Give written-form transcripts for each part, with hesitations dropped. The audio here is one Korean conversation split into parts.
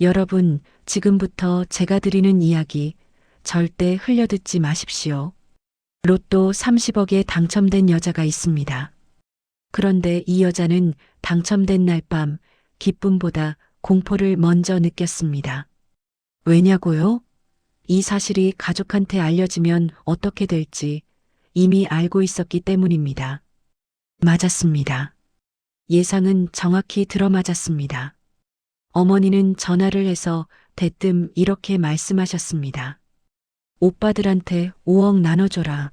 여러분, 지금부터 제가 드리는 이야기 절대 흘려듣지 마십시오. 로또 30억에 당첨된 여자가 있습니다. 그런데 이 여자는 당첨된 날 밤 기쁨보다 공포를 먼저 느꼈습니다. 왜냐고요? 이 사실이 가족한테 알려지면 어떻게 될지 이미 알고 있었기 때문입니다. 맞았습니다. 예상은 정확히 들어맞았습니다. 어머니는 전화를 해서 대뜸 이렇게 말씀하셨습니다. 오빠들한테 5억 나눠줘라.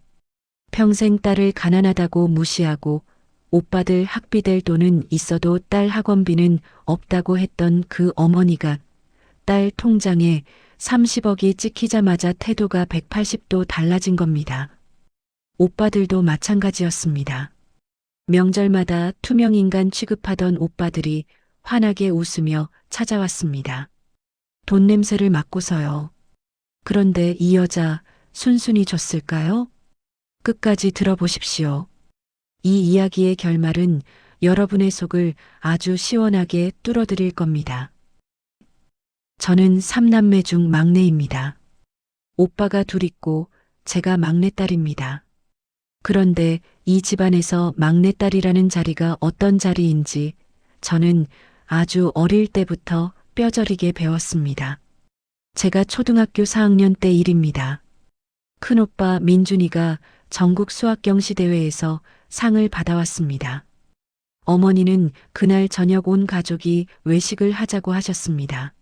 평생 딸을 가난하다고 무시하고 오빠들 학비 될 돈은 있어도 딸 학원비는 없다고 했던 그 어머니가 딸 통장에 30억이 찍히자마자 태도가 180도 달라진 겁니다. 오빠들도 마찬가지였습니다. 명절마다 투명인간 취급하던 오빠들이 환하게 웃으며 찾아왔습니다. 돈 냄새를 맡고서요. 그런데 이 여자 순순히 줬을까요? 끝까지 들어보십시오. 이 이야기의 결말은 여러분의 속을 아주 시원하게 뚫어드릴 겁니다. 저는 3남매 중 막내입니다. 오빠가 둘 있고 제가 막내딸입니다. 그런데 이 집안에서 막내딸이라는 자리가 어떤 자리인지 저는 아주 어릴 때부터 뼈저리게 배웠습니다. 제가 초등학교 4학년 때 일입니다. 큰오빠 민준이가 전국 수학경시대회에서 상을 받아왔습니다. 어머니는 그날 저녁 온 가족이 외식을 하자고 하셨습니다.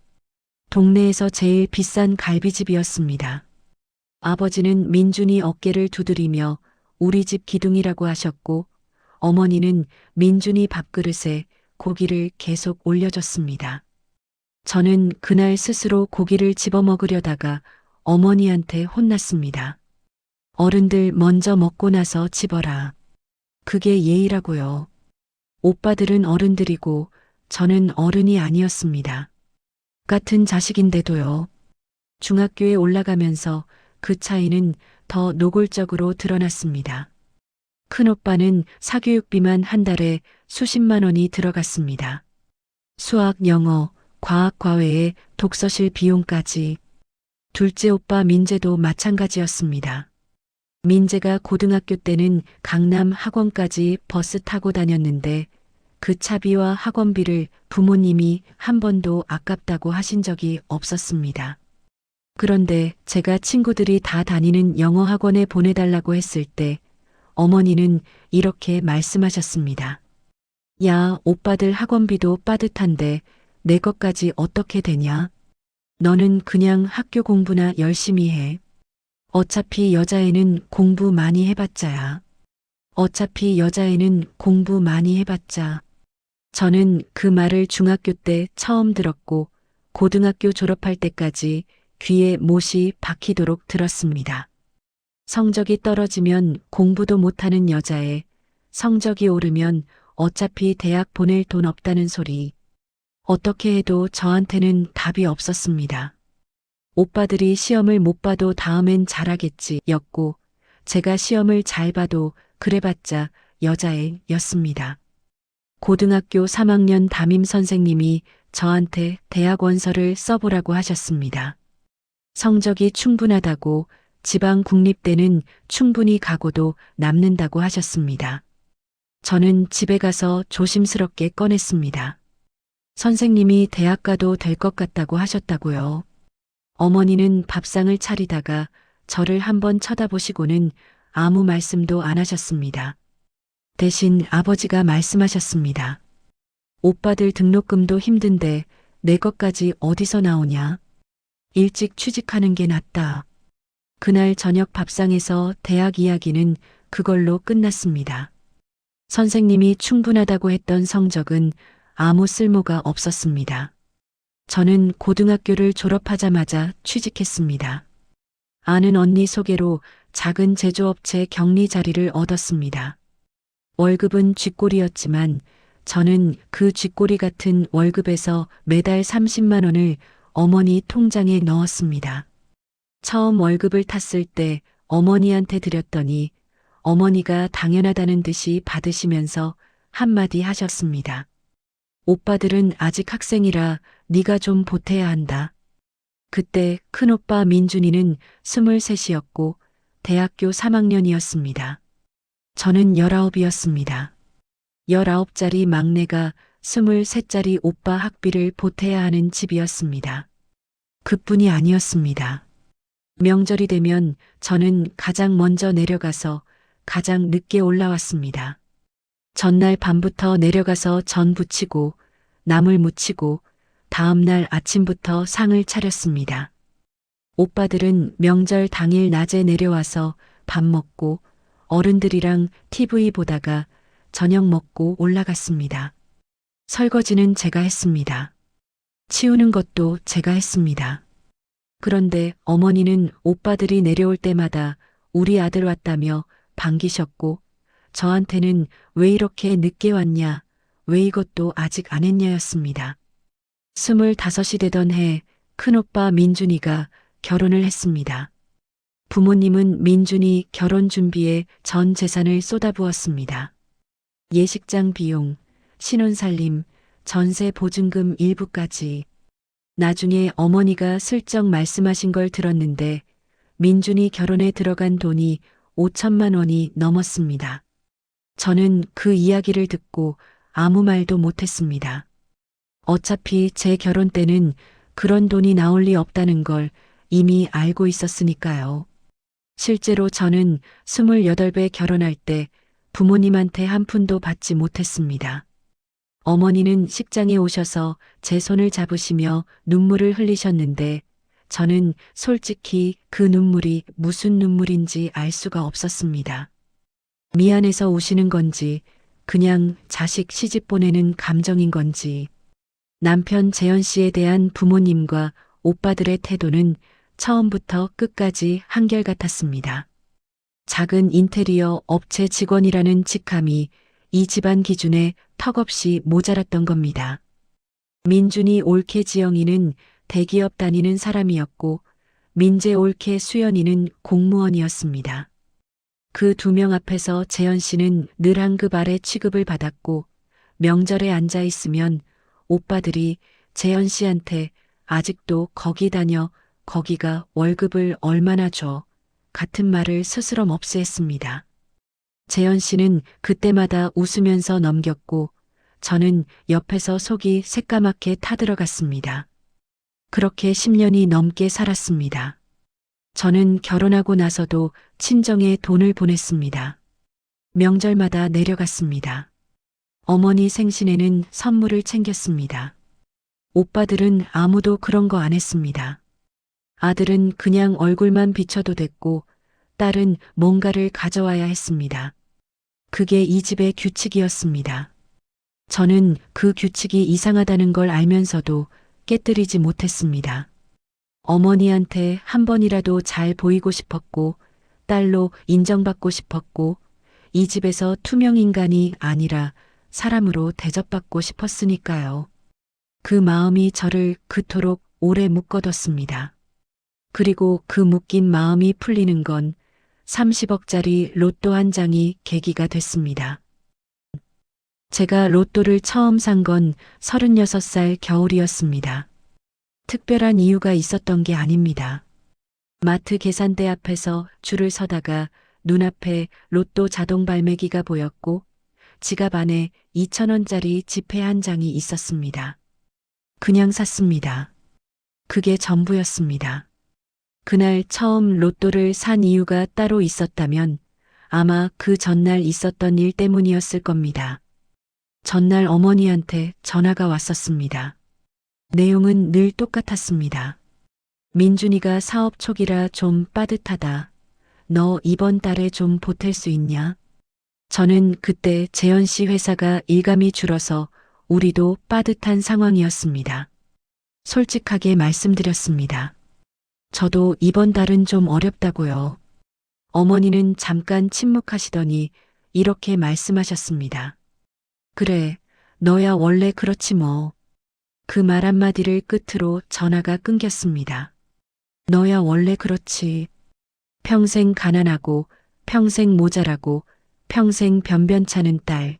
동네에서 제일 비싼 갈비집이었습니다. 아버지는 민준이 어깨를 두드리며 우리 집 기둥이라고 하셨고 어머니는 민준이 밥그릇에 고기를 계속 올려줬습니다. 저는 그날 스스로 고기를 집어먹으려다가 어머니한테 혼났습니다. 어른들 먼저 먹고 나서 집어라. 그게 예의라고요. 오빠들은 어른들이고 저는 어른이 아니었습니다. 같은 자식인데도요. 중학교에 올라가면서 그 차이는 더 노골적으로 드러났습니다. 큰오빠는 사교육비만 한 달에 수십만 원이 들어갔습니다. 수학, 영어, 과학 과외에 독서실 비용까지. 둘째 오빠 민재도 마찬가지였습니다. 민재가 고등학교 때는 강남 학원까지 버스 타고 다녔는데 그 차비와 학원비를 부모님이 한 번도 아깝다고 하신 적이 없었습니다. 그런데 제가 친구들이 다 다니는 영어 학원에 보내달라고 했을 때 어머니는 이렇게 말씀하셨습니다. 야, 오빠들 학원비도 빠듯한데 내 것까지 어떻게 되냐? 너는 그냥 학교 공부나 열심히 해. 어차피 여자애는 공부 많이 해봤자야. 어차피 여자애는 공부 많이 해봤자. 저는 그 말을 중학교 때 처음 들었고 고등학교 졸업할 때까지 귀에 못이 박히도록 들었습니다. 성적이 떨어지면 공부도 못하는 여자애, 성적이 오르면 어차피 대학 보낼 돈 없다는 소리. 어떻게 해도 저한테는 답이 없었습니다. 오빠들이 시험을 못 봐도 다음엔 잘하겠지 였고 제가 시험을 잘 봐도 그래봤자 여자애였습니다. 고등학교 3학년 담임 선생님이 저한테 대학 원서를 써보라고 하셨습니다. 성적이 충분하다고 지방 국립대는 충분히 가고도 남는다고 하셨습니다. 저는 집에 가서 조심스럽게 꺼냈습니다. 선생님이 대학 가도 될 것 같다고 하셨다고요. 어머니는 밥상을 차리다가 저를 한번 쳐다보시고는 아무 말씀도 안 하셨습니다. 대신 아버지가 말씀하셨습니다. 오빠들 등록금도 힘든데 내 것까지 어디서 나오냐? 일찍 취직하는 게 낫다. 그날 저녁 밥상에서 대학 이야기는 그걸로 끝났습니다. 선생님이 충분하다고 했던 성적은 아무 쓸모가 없었습니다. 저는 고등학교를 졸업하자마자 취직했습니다. 아는 언니 소개로 작은 제조업체 격리 자리를 얻었습니다. 월급은 쥐꼬리였지만 저는 그 쥐꼬리 같은 월급에서 매달 30만 원을 어머니 통장에 넣었습니다. 처음 월급을 탔을 때 어머니한테 드렸더니 어머니가 당연하다는 듯이 받으시면서 한마디 하셨습니다. 오빠들은 아직 학생이라 네가 좀 보태야 한다. 그때 큰오빠 민준이는 23이었고 대학교 3학년이었습니다. 저는 19이었습니다. 19짜리 막내가 23짜리 오빠 학비를 보태야 하는 집이었습니다. 그뿐이 아니었습니다. 명절이 되면 저는 가장 먼저 내려가서 가장 늦게 올라왔습니다. 전날 밤부터 내려가서 전 부치고 나물 무치고 다음날 아침부터 상을 차렸습니다. 오빠들은 명절 당일 낮에 내려와서 밥 먹고 어른들이랑 TV 보다가 저녁 먹고 올라갔습니다. 설거지는 제가 했습니다. 치우는 것도 제가 했습니다. 그런데 어머니는 오빠들이 내려올 때마다 우리 아들 왔다며 반기셨고 저한테는 왜 이렇게 늦게 왔냐, 왜 이것도 아직 안 했냐였습니다. 25이 되던 해 큰오빠 민준이가 결혼을 했습니다. 부모님은 민준이 결혼 준비에 전 재산을 쏟아부었습니다. 예식장 비용, 신혼살림, 전세 보증금 일부까지. 나중에 어머니가 슬쩍 말씀하신 걸 들었는데 민준이 결혼에 들어간 돈이 5천만 원이 넘었습니다. 저는 그 이야기를 듣고 아무 말도 못했습니다. 어차피 제 결혼 때는 그런 돈이 나올 리 없다는 걸 이미 알고 있었으니까요. 실제로 저는 28배 결혼할 때 부모님한테 한 푼도 받지 못했습니다. 어머니는 식장에 오셔서 제 손을 잡으시며 눈물을 흘리셨는데 저는 솔직히 그 눈물이 무슨 눈물인지 알 수가 없었습니다. 미안해서 우시는 건지 그냥 자식 시집 보내는 감정인 건지. 남편 재현 씨에 대한 부모님과 오빠들의 태도는 처음부터 끝까지 한결같았습니다. 작은 인테리어 업체 직원이라는 직함이 이 집안 기준에 턱없이 모자랐던 겁니다. 민준이 올케 지영이는 대기업 다니는 사람이었고 민재 올케 수연이는 공무원이었습니다. 그 두 명 앞에서 재현 씨는 늘 한 급 아래 취급을 받았고 명절에 앉아 있으면 오빠들이 재현 씨한테 아직도 거기 다녀, 거기가 월급을 얼마나 줘 같은 말을 스스럼 없이 했습니다. 재현 씨는 그때마다 웃으면서 넘겼고 저는 옆에서 속이 새까맣게 타들어갔습니다. 그렇게 10년이 넘게 살았습니다. 저는 결혼하고 나서도 친정에 돈을 보냈습니다. 명절마다 내려갔습니다. 어머니 생신에는 선물을 챙겼습니다. 오빠들은 아무도 그런 거 안 했습니다. 아들은 그냥 얼굴만 비춰도 됐고 딸은 뭔가를 가져와야 했습니다. 그게 이 집의 규칙이었습니다. 저는 그 규칙이 이상하다는 걸 알면서도 깨뜨리지 못했습니다. 어머니한테 한 번이라도 잘 보이고 싶었고 딸로 인정받고 싶었고 이 집에서 투명인간이 아니라 사람으로 대접받고 싶었으니까요. 그 마음이 저를 그토록 오래 묶어뒀습니다. 그리고 그 묶인 마음이 풀리는 건 30억짜리 로또 한 장이 계기가 됐습니다. 제가 로또를 처음 산 건 36살 겨울이었습니다. 특별한 이유가 있었던 게 아닙니다. 마트 계산대 앞에서 줄을 서다가 눈앞에 로또 자동 발매기가 보였고 지갑 안에 2,000원짜리 지폐 한 장이 있었습니다. 그냥 샀습니다. 그게 전부였습니다. 그날 처음 로또를 산 이유가 따로 있었다면 아마 그 전날 있었던 일 때문이었을 겁니다. 전날 어머니한테 전화가 왔었습니다. 내용은 늘 똑같았습니다. 민준이가 사업 초기라 좀 빠듯하다. 너 이번 달에 좀 보탤 수 있냐? 저는 그때 재현 씨 회사가 일감이 줄어서 우리도 빠듯한 상황이었습니다. 솔직하게 말씀드렸습니다. 저도 이번 달은 좀 어렵다고요. 어머니는 잠깐 침묵하시더니 이렇게 말씀하셨습니다. 그래, 너야 원래 그렇지 뭐. 그 말 한마디를 끝으로 전화가 끊겼습니다. 너야 원래 그렇지. 평생 가난하고 평생 모자라고 평생 변변찮은 딸.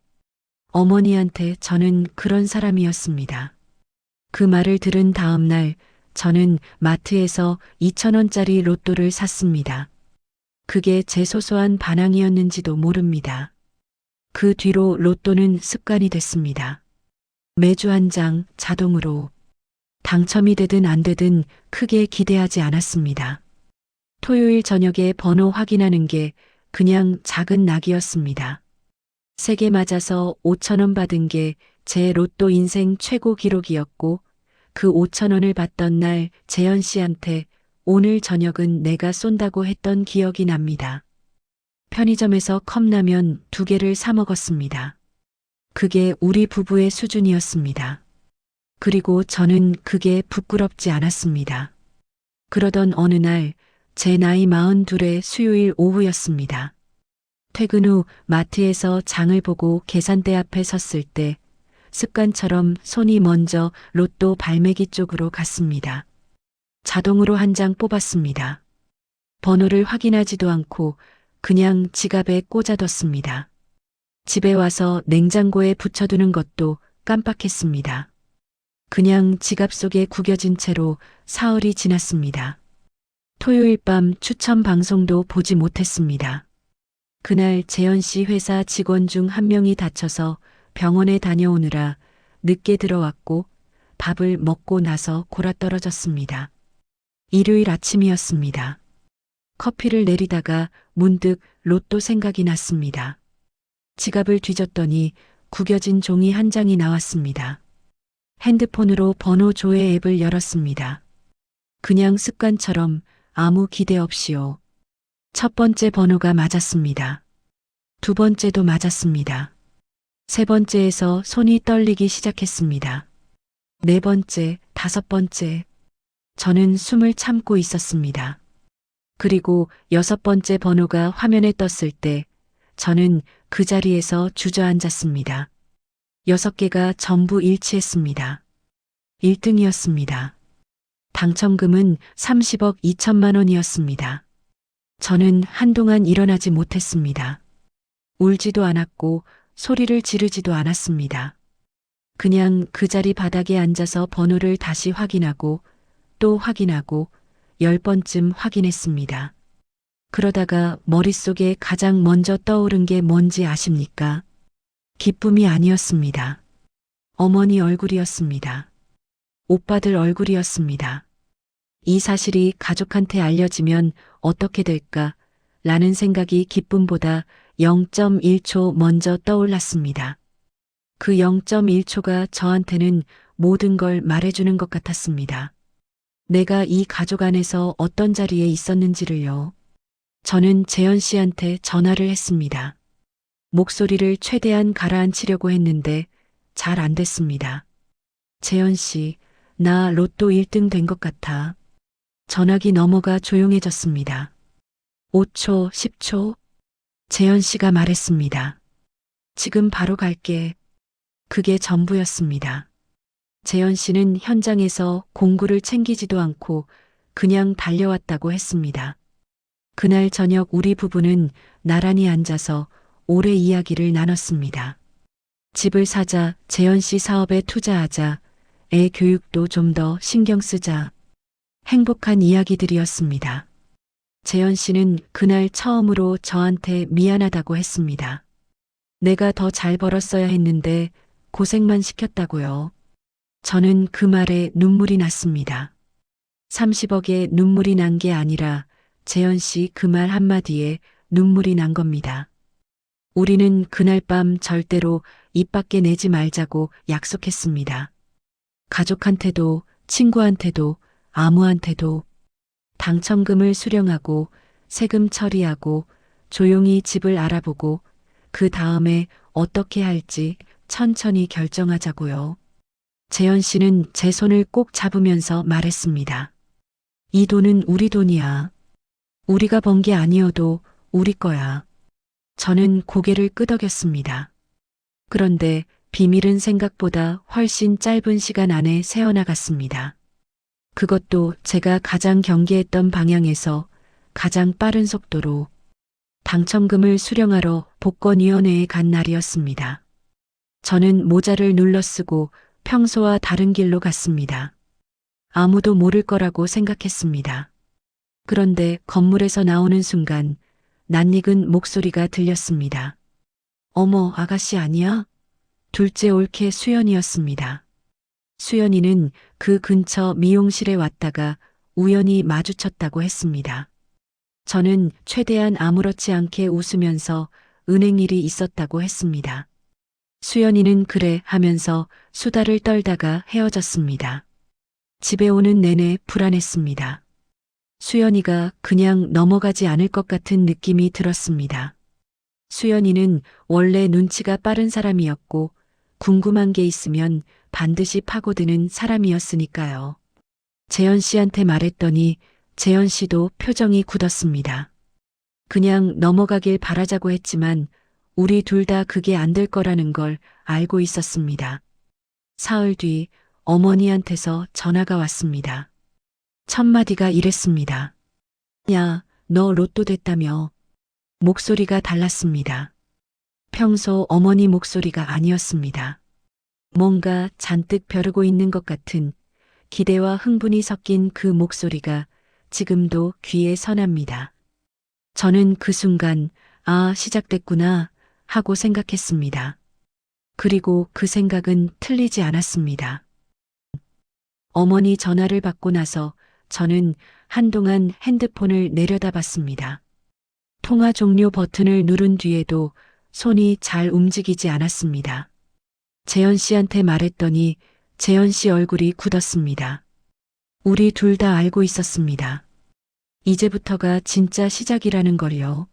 어머니한테 저는 그런 사람이었습니다. 그 말을 들은 다음 날 저는 마트에서 2,000원짜리 로또를 샀습니다. 그게 제 소소한 반항이었는지도 모릅니다. 그 뒤로 로또는 습관이 됐습니다. 매주 한 장 자동으로 당첨이 되든 안 되든 크게 기대하지 않았습니다. 토요일 저녁에 번호 확인하는 게 그냥 작은 낙이었습니다. 3개 맞아서 5,000원 받은 게 제 로또 인생 최고 기록이었고 그 5,000원을 받던 날 재현 씨한테 오늘 저녁은 내가 쏜다고 했던 기억이 납니다. 편의점에서 컵라면 2개를 사 먹었습니다. 그게 우리 부부의 수준이었습니다. 그리고 저는 그게 부끄럽지 않았습니다. 그러던 어느 날 제 나이 42의 수요일 오후였습니다. 퇴근 후 마트에서 장을 보고 계산대 앞에 섰을 때 습관처럼 손이 먼저 로또 발매기 쪽으로 갔습니다. 자동으로 한 장 뽑았습니다. 번호를 확인하지도 않고 그냥 지갑에 꽂아뒀습니다. 집에 와서 냉장고에 붙여두는 것도 깜빡했습니다. 그냥 지갑 속에 구겨진 채로 사흘이 지났습니다. 토요일 밤 추첨 방송도 보지 못했습니다. 그날 재현 씨 회사 직원 중 한 명이 다쳐서 병원에 다녀오느라 늦게 들어왔고 밥을 먹고 나서 골아떨어졌습니다. 일요일 아침이었습니다. 커피를 내리다가 문득 로또 생각이 났습니다. 지갑을 뒤졌더니 구겨진 종이 한 장이 나왔습니다. 핸드폰으로 번호 조회 앱을 열었습니다. 그냥 습관처럼 아무 기대 없이요. 첫 번째 번호가 맞았습니다. 두 번째도 맞았습니다. 세 번째에서 손이 떨리기 시작했습니다. 네 번째, 다섯 번째. 저는 숨을 참고 있었습니다. 그리고 여섯 번째 번호가 화면에 떴을 때 저는 그 자리에서 주저앉았습니다. 6개가 전부 일치했습니다. 1등이었습니다. 당첨금은 30억 2천만 원이었습니다. 저는 한동안 일어나지 못했습니다. 울지도 않았고 소리를 지르지도 않았습니다. 그냥 그 자리 바닥에 앉아서 번호를 다시 확인하고 또 확인하고 10번쯤 확인했습니다. 그러다가 머릿속에 가장 먼저 떠오른 게 뭔지 아십니까? 기쁨이 아니었습니다. 어머니 얼굴이었습니다. 오빠들 얼굴이었습니다. 이 사실이 가족한테 알려지면 어떻게 될까? 라는 생각이 기쁨보다 0.1초 먼저 떠올랐습니다. 그 0.1초가 저한테는 모든 걸 말해주는 것 같았습니다. 내가 이 가족 안에서 어떤 자리에 있었는지를요. 저는 재현 씨한테 전화를 했습니다. 목소리를 최대한 가라앉히려고 했는데 잘 안 됐습니다. 재현 씨, 나 로또 1등 된 것 같아. 전화기 넘어가 조용해졌습니다. 5초, 10초. 재현 씨가 말했습니다. 지금 바로 갈게. 그게 전부였습니다. 재현 씨는 현장에서 공구를 챙기지도 않고 그냥 달려왔다고 했습니다. 그날 저녁 우리 부부는 나란히 앉아서 올해 이야기를 나눴습니다. 집을 사자, 재현 씨 사업에 투자하자, 애 교육도 좀 더 신경 쓰자. 행복한 이야기들이었습니다. 재현 씨는 그날 처음으로 저한테 미안하다고 했습니다. 내가 더 잘 벌었어야 했는데 고생만 시켰다고요. 저는 그 말에 눈물이 났습니다. 30억에 눈물이 난 게 아니라 재현 씨 그 말 한마디에 눈물이 난 겁니다. 우리는 그날 밤 절대로 입 밖에 내지 말자고 약속했습니다. 가족한테도 친구한테도 아무한테도 당첨금을 수령하고 세금 처리하고 조용히 집을 알아보고 그 다음에 어떻게 할지 천천히 결정하자고요. 재현 씨는 제 손을 꼭 잡으면서 말했습니다. 이 돈은 우리 돈이야. 우리가 번 게 아니어도 우리 거야. 저는 고개를 끄덕였습니다. 그런데 비밀은 생각보다 훨씬 짧은 시간 안에 새어나갔습니다. 그것도 제가 가장 경계했던 방향에서 가장 빠른 속도로 당첨금을 수령하러 복권위원회에 간 날이었습니다. 저는 모자를 눌러쓰고 평소와 다른 길로 갔습니다. 아무도 모를 거라고 생각했습니다. 그런데 건물에서 나오는 순간 낯익은 목소리가 들렸습니다. 어머, 아가씨 아니야? 둘째 올케 수연이었습니다. 수연이는 그 근처 미용실에 왔다가 우연히 마주쳤다고 했습니다. 저는 최대한 아무렇지 않게 웃으면서 은행 일이 있었다고 했습니다. 수연이는 그래 하면서 수다를 떨다가 헤어졌습니다. 집에 오는 내내 불안했습니다. 수연이가 그냥 넘어가지 않을 것 같은 느낌이 들었습니다. 수연이는 원래 눈치가 빠른 사람이었고 궁금한 게 있으면 반드시 파고드는 사람이었으니까요. 재현 씨한테 말했더니 재현 씨도 표정이 굳었습니다. 그냥 넘어가길 바라자고 했지만 우리 둘 다 그게 안 될 거라는 걸 알고 있었습니다. 사흘 뒤 어머니한테서 전화가 왔습니다. 첫마디가 이랬습니다. 야, 너 로또 됐다며. 목소리가 달랐습니다. 평소 어머니 목소리가 아니었습니다. 뭔가 잔뜩 벼르고 있는 것 같은 기대와 흥분이 섞인 그 목소리가 지금도 귀에 선합니다. 저는 그 순간, 아, 시작됐구나 하고 생각했습니다. 그리고 그 생각은 틀리지 않았습니다. 어머니 전화를 받고 나서 저는 한동안 핸드폰을 내려다봤습니다. 통화 종료 버튼을 누른 뒤에도 손이 잘 움직이지 않았습니다. 재현 씨한테 말했더니 재현 씨 얼굴이 굳었습니다. 우리 둘 다 알고 있었습니다. 이제부터가 진짜 시작이라는 걸요.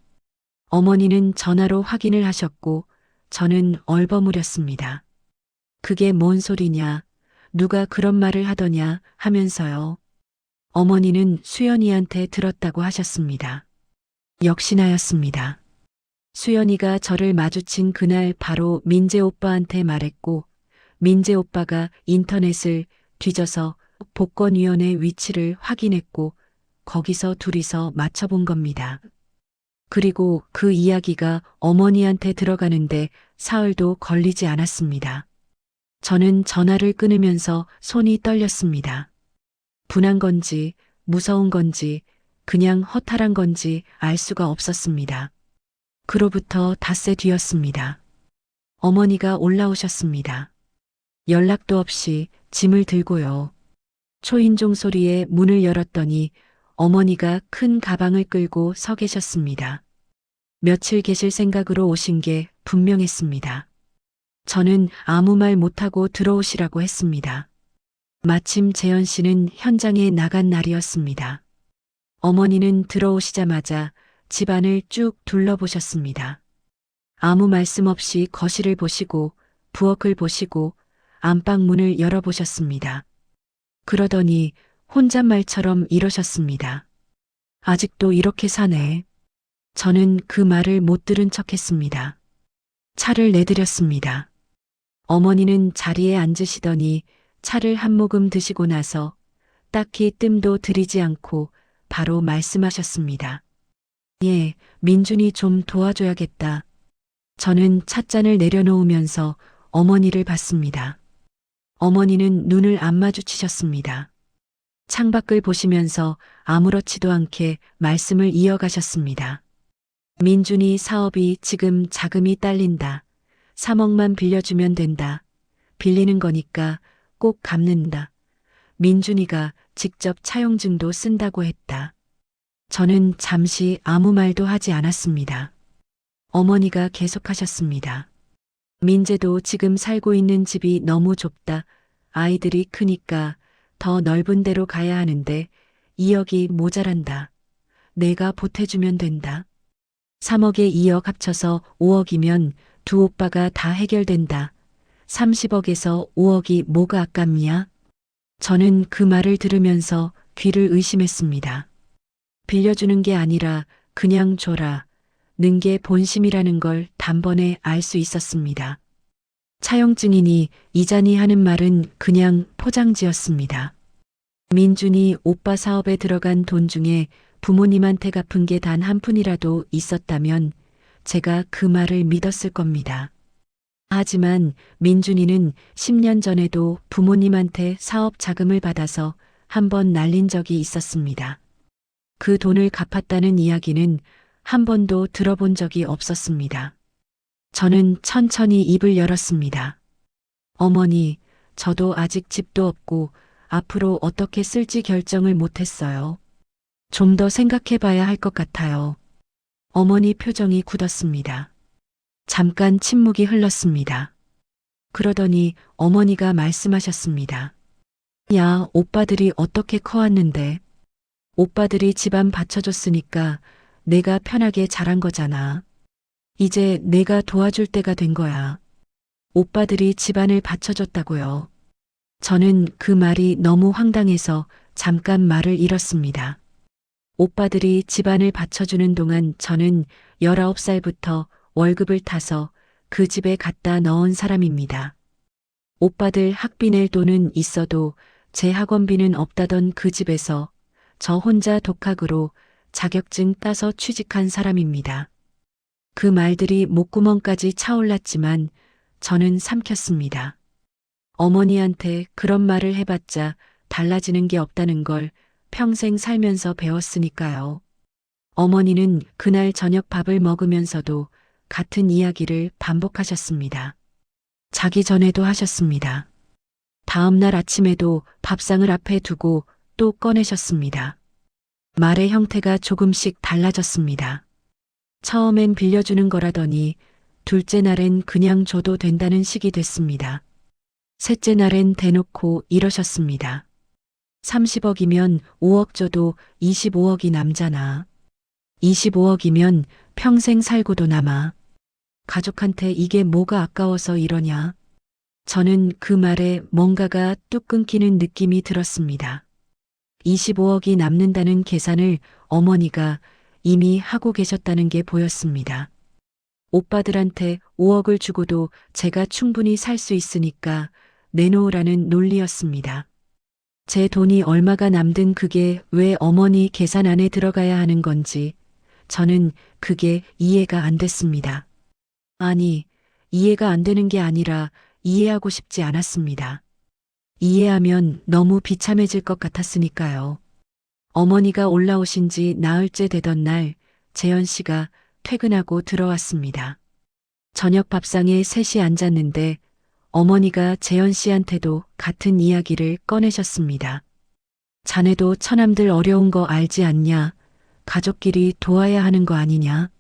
어머니는 전화로 확인을 하셨고 저는 얼버무렸습니다. 그게 뭔 소리냐, 누가 그런 말을 하더냐 하면서요. 어머니는 수연이한테 들었다고 하셨습니다. 역시나였습니다. 수연이가 저를 마주친 그날 바로 민재 오빠한테 말했고 민재 오빠가 인터넷을 뒤져서 복권위원회 위치를 확인했고 거기서 둘이서 맞춰본 겁니다. 그리고 그 이야기가 어머니한테 들어가는데 사흘도 걸리지 않았습니다. 저는 전화를 끊으면서 손이 떨렸습니다. 분한 건지 무서운 건지 그냥 허탈한 건지 알 수가 없었습니다. 그로부터 닷새 뒤였습니다. 어머니가 올라오셨습니다. 연락도 없이 짐을 들고요. 초인종 소리에 문을 열었더니 어머니가 큰 가방을 끌고 서 계셨습니다. 며칠 계실 생각으로 오신 게 분명했습니다. 저는 아무 말 못하고 들어오시라고 했습니다. 마침 재현 씨는 현장에 나간 날이었습니다. 어머니는 들어오시자마자 집안을 쭉 둘러보셨습니다. 아무 말씀 없이 거실을 보시고 부엌을 보시고 안방 문을 열어보셨습니다. 그러더니 혼잣말처럼 이러셨습니다. 아직도 이렇게 사네. 저는 그 말을 못 들은 척했습니다. 차를 내드렸습니다. 어머니는 자리에 앉으시더니 차를 한 모금 드시고 나서 딱히 뜸도 들이지 않고 바로 말씀하셨습니다. 예, 민준이 좀 도와줘야겠다. 저는 찻잔을 내려놓으면서 어머니를 봤습니다. 어머니는 눈을 안 마주치셨습니다. 창밖을 보시면서 아무렇지도 않게 말씀을 이어가셨습니다. 민준이 사업이 지금 자금이 딸린다. 3억만 빌려주면 된다. 빌리는 거니까 꼭 갚는다. 민준이가 직접 차용증도 쓴다고 했다. 저는 잠시 아무 말도 하지 않았습니다. 어머니가 계속하셨습니다. 민재도 지금 살고 있는 집이 너무 좁다. 아이들이 크니까 더 넓은 데로 가야 하는데 2억이 모자란다. 내가 보태주면 된다. 3억에 2억 합쳐서 5억이면 두 오빠가 다 해결된다. 30억에서 5억이 뭐가 아깝냐? 저는 그 말을 들으면서 귀를 의심했습니다. 빌려주는 게 아니라 그냥 줘라. 는 게 본심이라는 걸 단번에 알 수 있었습니다. 차용증이니 이자니 하는 말은 그냥 포장지였습니다. 민준이 오빠 사업에 들어간 돈 중에 부모님한테 갚은 게 단 한 푼이라도 있었다면 제가 그 말을 믿었을 겁니다. 하지만 민준이는 10년 전에도 부모님한테 사업 자금을 받아서 한 번 날린 적이 있었습니다. 그 돈을 갚았다는 이야기는 한 번도 들어본 적이 없었습니다. 저는 천천히 입을 열었습니다. 어머니, 저도 아직 집도 없고 앞으로 어떻게 쓸지 결정을 못했어요. 좀 더 생각해 봐야 할 것 같아요. 어머니 표정이 굳었습니다. 잠깐 침묵이 흘렀습니다. 그러더니 어머니가 말씀하셨습니다. 야, 오빠들이 어떻게 커왔는데? 오빠들이 집안 받쳐줬으니까 내가 편하게 자란 거잖아. 이제 내가 도와줄 때가 된 거야. 오빠들이 집안을 받쳐줬다고요. 저는 그 말이 너무 황당해서 잠깐 말을 잃었습니다. 오빠들이 집안을 받쳐주는 동안 저는 19살부터 월급을 타서 그 집에 갖다 넣은 사람입니다. 오빠들 학비 낼 돈은 있어도 제 학원비는 없다던 그 집에서 저 혼자 독학으로 자격증 따서 취직한 사람입니다. 그 말들이 목구멍까지 차올랐지만 저는 삼켰습니다. 어머니한테 그런 말을 해봤자 달라지는 게 없다는 걸 평생 살면서 배웠으니까요. 어머니는 그날 저녁 밥을 먹으면서도 같은 이야기를 반복하셨습니다. 자기 전에도 하셨습니다. 다음 날 아침에도 밥상을 앞에 두고 또 꺼내셨습니다. 말의 형태가 조금씩 달라졌습니다. 처음엔 빌려주는 거라더니 둘째 날엔 그냥 줘도 된다는 식이 됐습니다. 셋째 날엔 대놓고 이러셨습니다. 30억이면 5억 줘도 25억이 남잖아. 25억이면 평생 살고도 남아. 가족한테 이게 뭐가 아까워서 이러냐. 저는 그 말에 뭔가가 뚝 끊기는 느낌이 들었습니다. 25억이 남는다는 계산을 어머니가 이미 하고 계셨다는 게 보였습니다. 오빠들한테 5억을 주고도 제가 충분히 살 수 있으니까 내놓으라는 논리였습니다. 제 돈이 얼마가 남든 그게 왜 어머니 계산 안에 들어가야 하는 건지 저는 그게 이해가 안 됐습니다. 아니, 이해가 안 되는 게 아니라 이해하고 싶지 않았습니다. 이해하면 너무 비참해질 것 같았으니까요. 어머니가 올라오신 지 나흘째 되던 날 재현 씨가 퇴근하고 들어왔습니다. 저녁 밥상에 셋이 앉았는데 어머니가 재현 씨한테도 같은 이야기를 꺼내셨습니다. 자네도 처남들 어려운 거 알지 않냐? 가족끼리 도와야 하는 거 아니냐?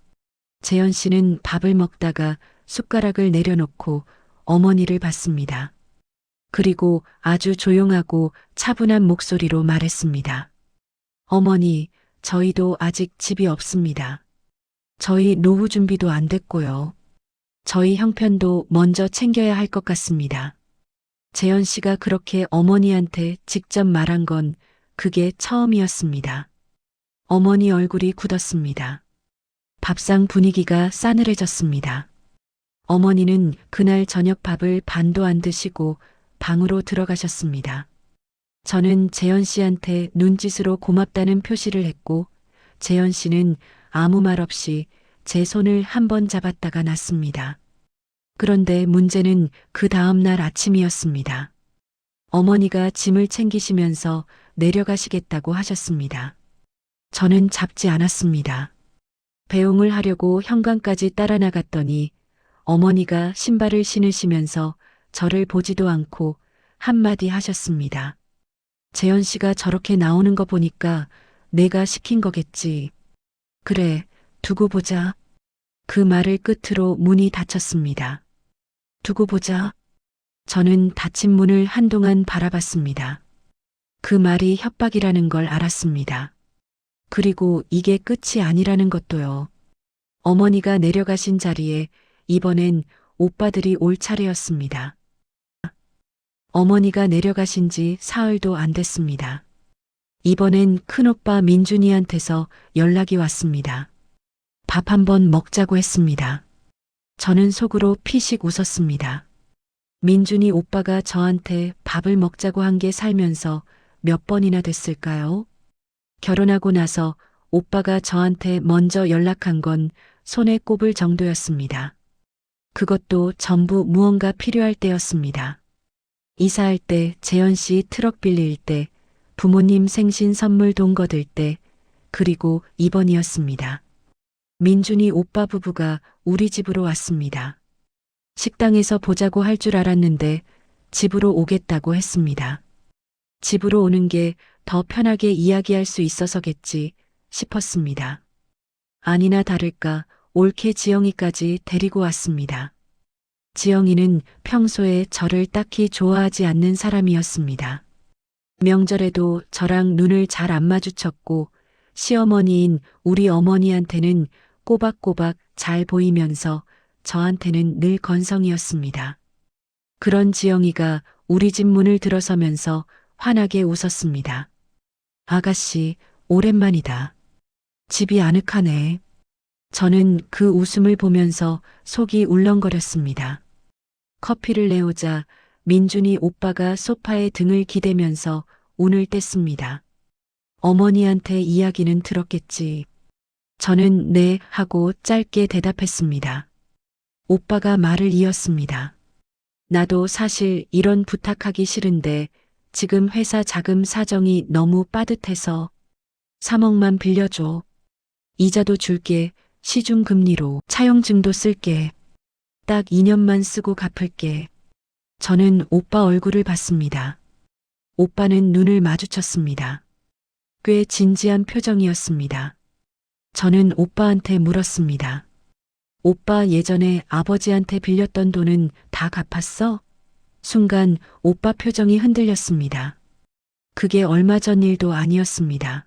재현 씨는 밥을 먹다가 숟가락을 내려놓고 어머니를 봤습니다. 그리고 아주 조용하고 차분한 목소리로 말했습니다. 어머니, 저희도 아직 집이 없습니다. 저희 노후 준비도 안 됐고요. 저희 형편도 먼저 챙겨야 할 것 같습니다. 재현 씨가 그렇게 어머니한테 직접 말한 건 그게 처음이었습니다. 어머니 얼굴이 굳었습니다. 밥상 분위기가 싸늘해졌습니다. 어머니는 그날 저녁 밥을 반도 안 드시고 방으로 들어가셨습니다. 저는 재현 씨한테 눈짓으로 고맙다는 표시를 했고 재현 씨는 아무 말 없이 제 손을 한 번 잡았다가 놨습니다. 그런데 문제는 그 다음 날 아침이었습니다. 어머니가 짐을 챙기시면서 내려가시겠다고 하셨습니다. 저는 잡지 않았습니다. 배웅을 하려고 현관까지 따라 나갔더니 어머니가 신발을 신으시면서 저를 보지도 않고 한마디 하셨습니다. 재현 씨가 저렇게 나오는 거 보니까 내가 시킨 거겠지. 그래, 두고 보자. 그 말을 끝으로 문이 닫혔습니다. 두고 보자. 저는 닫힌 문을 한동안 바라봤습니다. 그 말이 협박이라는 걸 알았습니다. 그리고 이게 끝이 아니라는 것도요. 어머니가 내려가신 자리에 이번엔 오빠들이 올 차례였습니다. 어머니가 내려가신 지 사흘도 안 됐습니다. 이번엔 큰오빠 민준이한테서 연락이 왔습니다. 밥 한번 먹자고 했습니다. 저는 속으로 피식 웃었습니다. 민준이 오빠가 저한테 밥을 먹자고 한 게 살면서 몇 번이나 됐을까요? 결혼하고 나서 오빠가 저한테 먼저 연락한 건 손에 꼽을 정도였습니다. 그것도 전부 무언가 필요할 때였습니다. 이사할 때, 재현 씨 트럭 빌릴 때, 부모님 생신 선물 돈 거둘 때, 그리고 이번이었습니다. 민준이 오빠 부부가 우리 집으로 왔습니다. 식당에서 보자고 할 줄 알았는데 집으로 오겠다고 했습니다. 집으로 오는 게 더 편하게 이야기할 수 있어서겠지 싶었습니다. 아니나 다를까 올케 지영이까지 데리고 왔습니다. 지영이는 평소에 저를 딱히 좋아하지 않는 사람이었습니다. 명절에도 저랑 눈을 잘 안 마주쳤고 시어머니인 우리 어머니한테는 꼬박꼬박 잘 보이면서 저한테는 늘 건성이었습니다. 그런 지영이가 우리 집 문을 들어서면서 환하게 웃었습니다. 아가씨, 오랜만이다. 집이 아늑하네. 저는 그 웃음을 보면서 속이 울렁거렸습니다. 커피를 내오자 민준이 오빠가 소파에 등을 기대면서 운을 뗐습니다. 어머니한테 이야기는 들었겠지. 저는 네 하고 짧게 대답했습니다. 오빠가 말을 이었습니다. 나도 사실 이런 부탁하기 싫은데 지금 회사 자금 사정이 너무 빠듯해서 3억만 빌려줘. 이자도 줄게. 시중금리로 차용증도 쓸게. 딱 2년만 쓰고 갚을게. 저는 오빠 얼굴을 봤습니다. 오빠는 눈을 마주쳤습니다. 꽤 진지한 표정이었습니다. 저는 오빠한테 물었습니다. 오빠 예전에 아버지한테 빌렸던 돈은 다 갚았어? 순간 오빠 표정이 흔들렸습니다. 그게 얼마 전 일도 아니었습니다.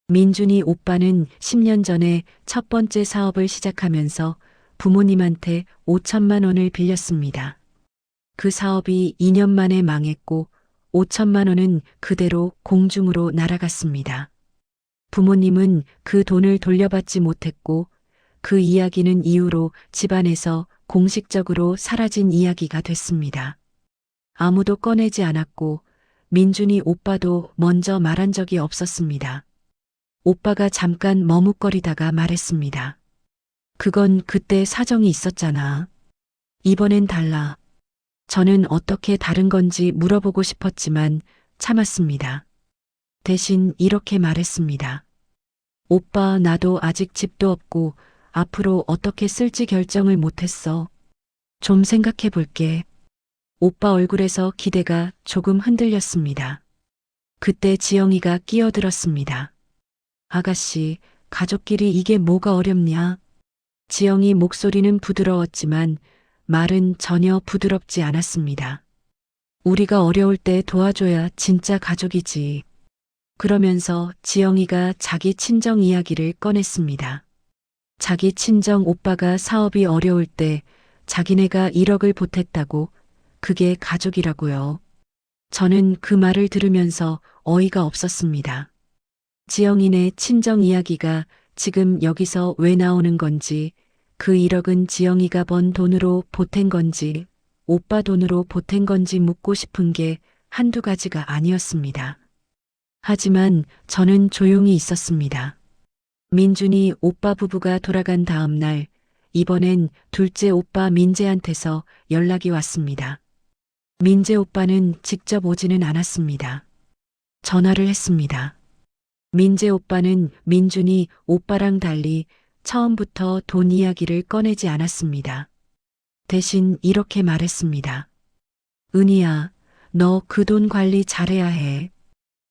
민준이 오빠는 10년 전에 첫 번째 사업을 시작하면서 부모님한테 5천만 원을 빌렸습니다. 그 사업이 2년 만에 망했고 5천만 원은 그대로 공중으로 날아갔습니다. 부모님은 그 돈을 돌려받지 못했고 그 이야기는 이후로 집안에서 공식적으로 사라진 이야기가 됐습니다. 아무도 꺼내지 않았고 민준이 오빠도 먼저 말한 적이 없었습니다. 오빠가 잠깐 머뭇거리다가 말했습니다. 그건 그때 사정이 있었잖아. 이번엔 달라. 저는 어떻게 다른 건지 물어보고 싶었지만 참았습니다. 대신 이렇게 말했습니다. 오빠, 나도 아직 집도 없고 앞으로 어떻게 쓸지 결정을 못했어. 좀 생각해 볼게. 오빠 얼굴에서 기대가 조금 흔들렸습니다. 그때 지영이가 끼어들었습니다. 아가씨, 가족끼리 이게 뭐가 어렵냐? 지영이 목소리는 부드러웠지만 말은 전혀 부드럽지 않았습니다. 우리가 어려울 때 도와줘야 진짜 가족이지. 그러면서 지영이가 자기 친정 이야기를 꺼냈습니다. 자기 친정 오빠가 사업이 어려울 때 자기네가 1억을 보탰다고. 그게 가족이라고요. 저는 그 말을 들으면서 어이가 없었습니다. 지영이네 친정 이야기가 지금 여기서 왜 나오는 건지, 그 1억은 지영이가 번 돈으로 보탠 건지, 오빠 돈으로 보탠 건지 묻고 싶은 게 한두 가지가 아니었습니다. 하지만 저는 조용히 있었습니다. 민준이 오빠 부부가 돌아간 다음 날, 이번엔 둘째 오빠 민재한테서 연락이 왔습니다. 민재 오빠는 직접 오지는 않았습니다. 전화를 했습니다. 민재 오빠는 민준이 오빠랑 달리 처음부터 돈 이야기를 꺼내지 않았습니다. 대신 이렇게 말했습니다. 은희야, 너 그 돈 관리 잘해야 해.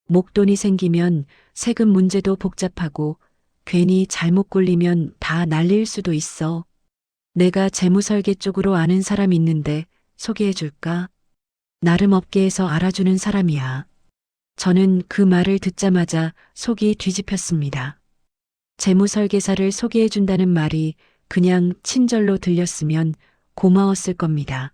목돈이 생기면 세금 문제도 복잡하고 괜히 잘못 굴리면 다 날릴 수도 있어. 내가 재무설계 쪽으로 아는 사람 있는데 소개해 줄까? 나름 업계에서 알아주는 사람이야. 저는 그 말을 듣자마자 속이 뒤집혔습니다. 재무설계사를 소개해 준다는 말이 그냥 친절로 들렸으면 고마웠을 겁니다.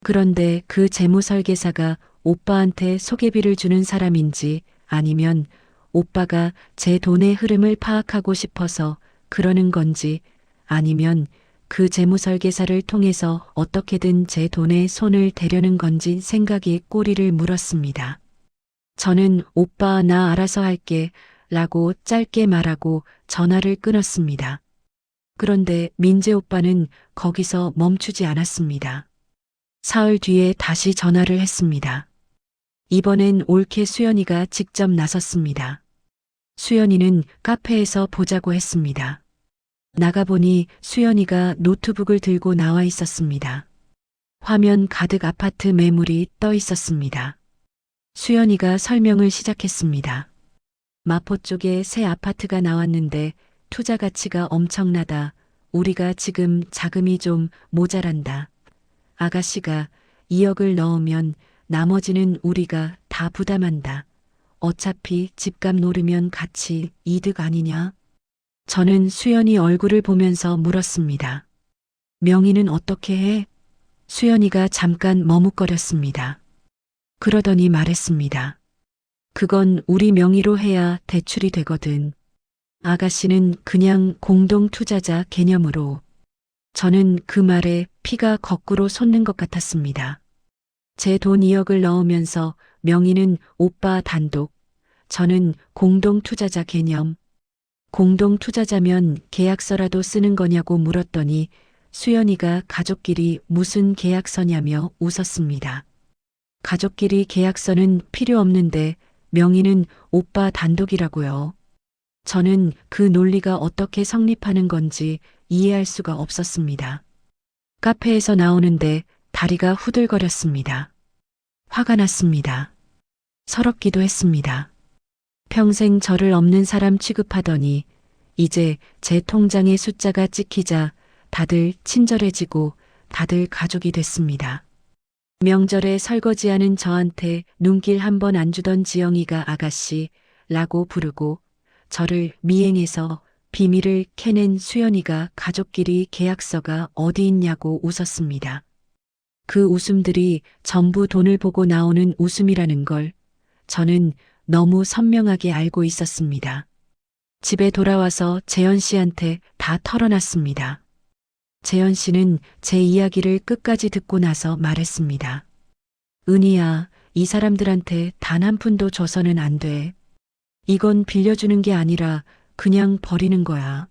그런데 그 재무설계사가 오빠한테 소개비를 주는 사람인지 아니면 오빠가 제 돈의 흐름을 파악하고 싶어서 그러는 건지 아니면 그 재무설계사를 통해서 어떻게든 제 돈에 손을 대려는 건지 생각이 꼬리를 물었습니다. 저는 오빠 나 알아서 할게 라고 짧게 말하고 전화를 끊었습니다. 그런데 민재 오빠는 거기서 멈추지 않았습니다. 사흘 뒤에 다시 전화를 했습니다. 이번엔 올케 수연이가 직접 나섰습니다. 수연이는 카페에서 보자고 했습니다. 나가보니 수연이가 노트북을 들고 나와 있었습니다. 화면 가득 아파트 매물이 떠 있었습니다. 수연이가 설명을 시작했습니다. 마포 쪽에 새 아파트가 나왔는데 투자 가치가 엄청나다. 우리가 지금 자금이 좀 모자란다. 아가씨가 2억을 넣으면 나머지는 우리가 다 부담한다. 어차피 집값 오르면 같이 이득 아니냐? 저는 수연이 얼굴을 보면서 물었습니다. 명의는 어떻게 해? 수연이가 잠깐 머뭇거렸습니다. 그러더니 말했습니다. 그건 우리 명의로 해야 대출이 되거든. 아가씨는 그냥 공동투자자 개념으로. 저는 그 말에 피가 거꾸로 솟는 것 같았습니다. 제 돈 2억을 넣으면서 명의는 오빠 단독, 저는 공동투자자 개념. 공동투자자면 계약서라도 쓰는 거냐고 물었더니 수연이가 가족끼리 무슨 계약서냐며 웃었습니다. 가족끼리 계약서는 필요 없는데 명의는 오빠 단독이라고요. 저는 그 논리가 어떻게 성립하는 건지 이해할 수가 없었습니다. 카페에서 나오는데 다리가 후들거렸습니다. 화가 났습니다. 서럽기도 했습니다. 평생 저를 없는 사람 취급하더니 이제 제 통장에 숫자가 찍히자 다들 친절해지고 다들 가족이 됐습니다. 명절에 설거지하는 저한테 눈길 한 번 안 주던 지영이가 아가씨라고 부르고 저를 미행해서 비밀을 캐낸 수연이가 가족끼리 계약서가 어디 있냐고 웃었습니다. 그 웃음들이 전부 돈을 보고 나오는 웃음이라는 걸 저는 너무 선명하게 알고 있었습니다. 집에 돌아와서 재현 씨한테 다 털어놨습니다. 재현 씨는 제 이야기를 끝까지 듣고 나서 말했습니다. 은희야, 이 사람들한테 단 한 푼도 줘서는 안 돼. 이건 빌려주는 게 아니라 그냥 버리는 거야.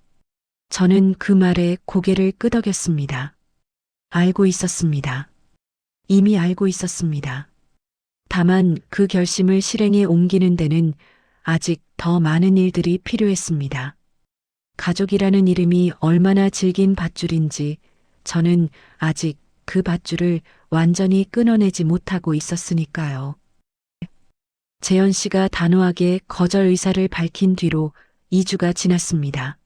저는 그 말에 고개를 끄덕였습니다. 알고 있었습니다. 이미 알고 있었습니다. 다만 그 결심을 실행에 옮기는 데는 아직 더 많은 일들이 필요했습니다. 가족이라는 이름이 얼마나 질긴 밧줄인지 저는 아직 그 밧줄을 완전히 끊어내지 못하고 있었으니까요. 재현 씨가 단호하게 거절 의사를 밝힌 뒤로 2주가 지났습니다.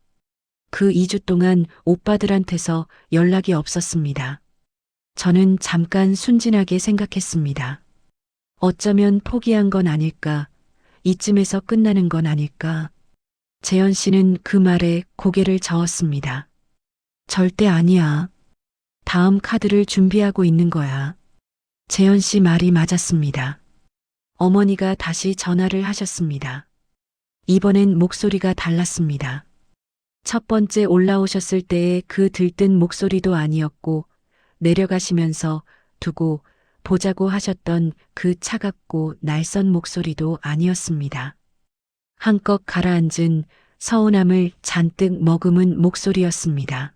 그 2주 동안 오빠들한테서 연락이 없었습니다. 저는 잠깐 순진하게 생각했습니다. 어쩌면 포기한 건 아닐까, 이쯤에서 끝나는 건 아닐까. 재현 씨는 그 말에 고개를 저었습니다. 절대 아니야. 다음 카드를 준비하고 있는 거야. 재현 씨 말이 맞았습니다. 어머니가 다시 전화를 하셨습니다. 이번엔 목소리가 달랐습니다. 첫 번째 올라오셨을 때의 그 들뜬 목소리도 아니었고 내려가시면서 두고 보자고 하셨던 그 차갑고 날선 목소리도 아니었습니다. 한껏 가라앉은 서운함을 잔뜩 머금은 목소리였습니다.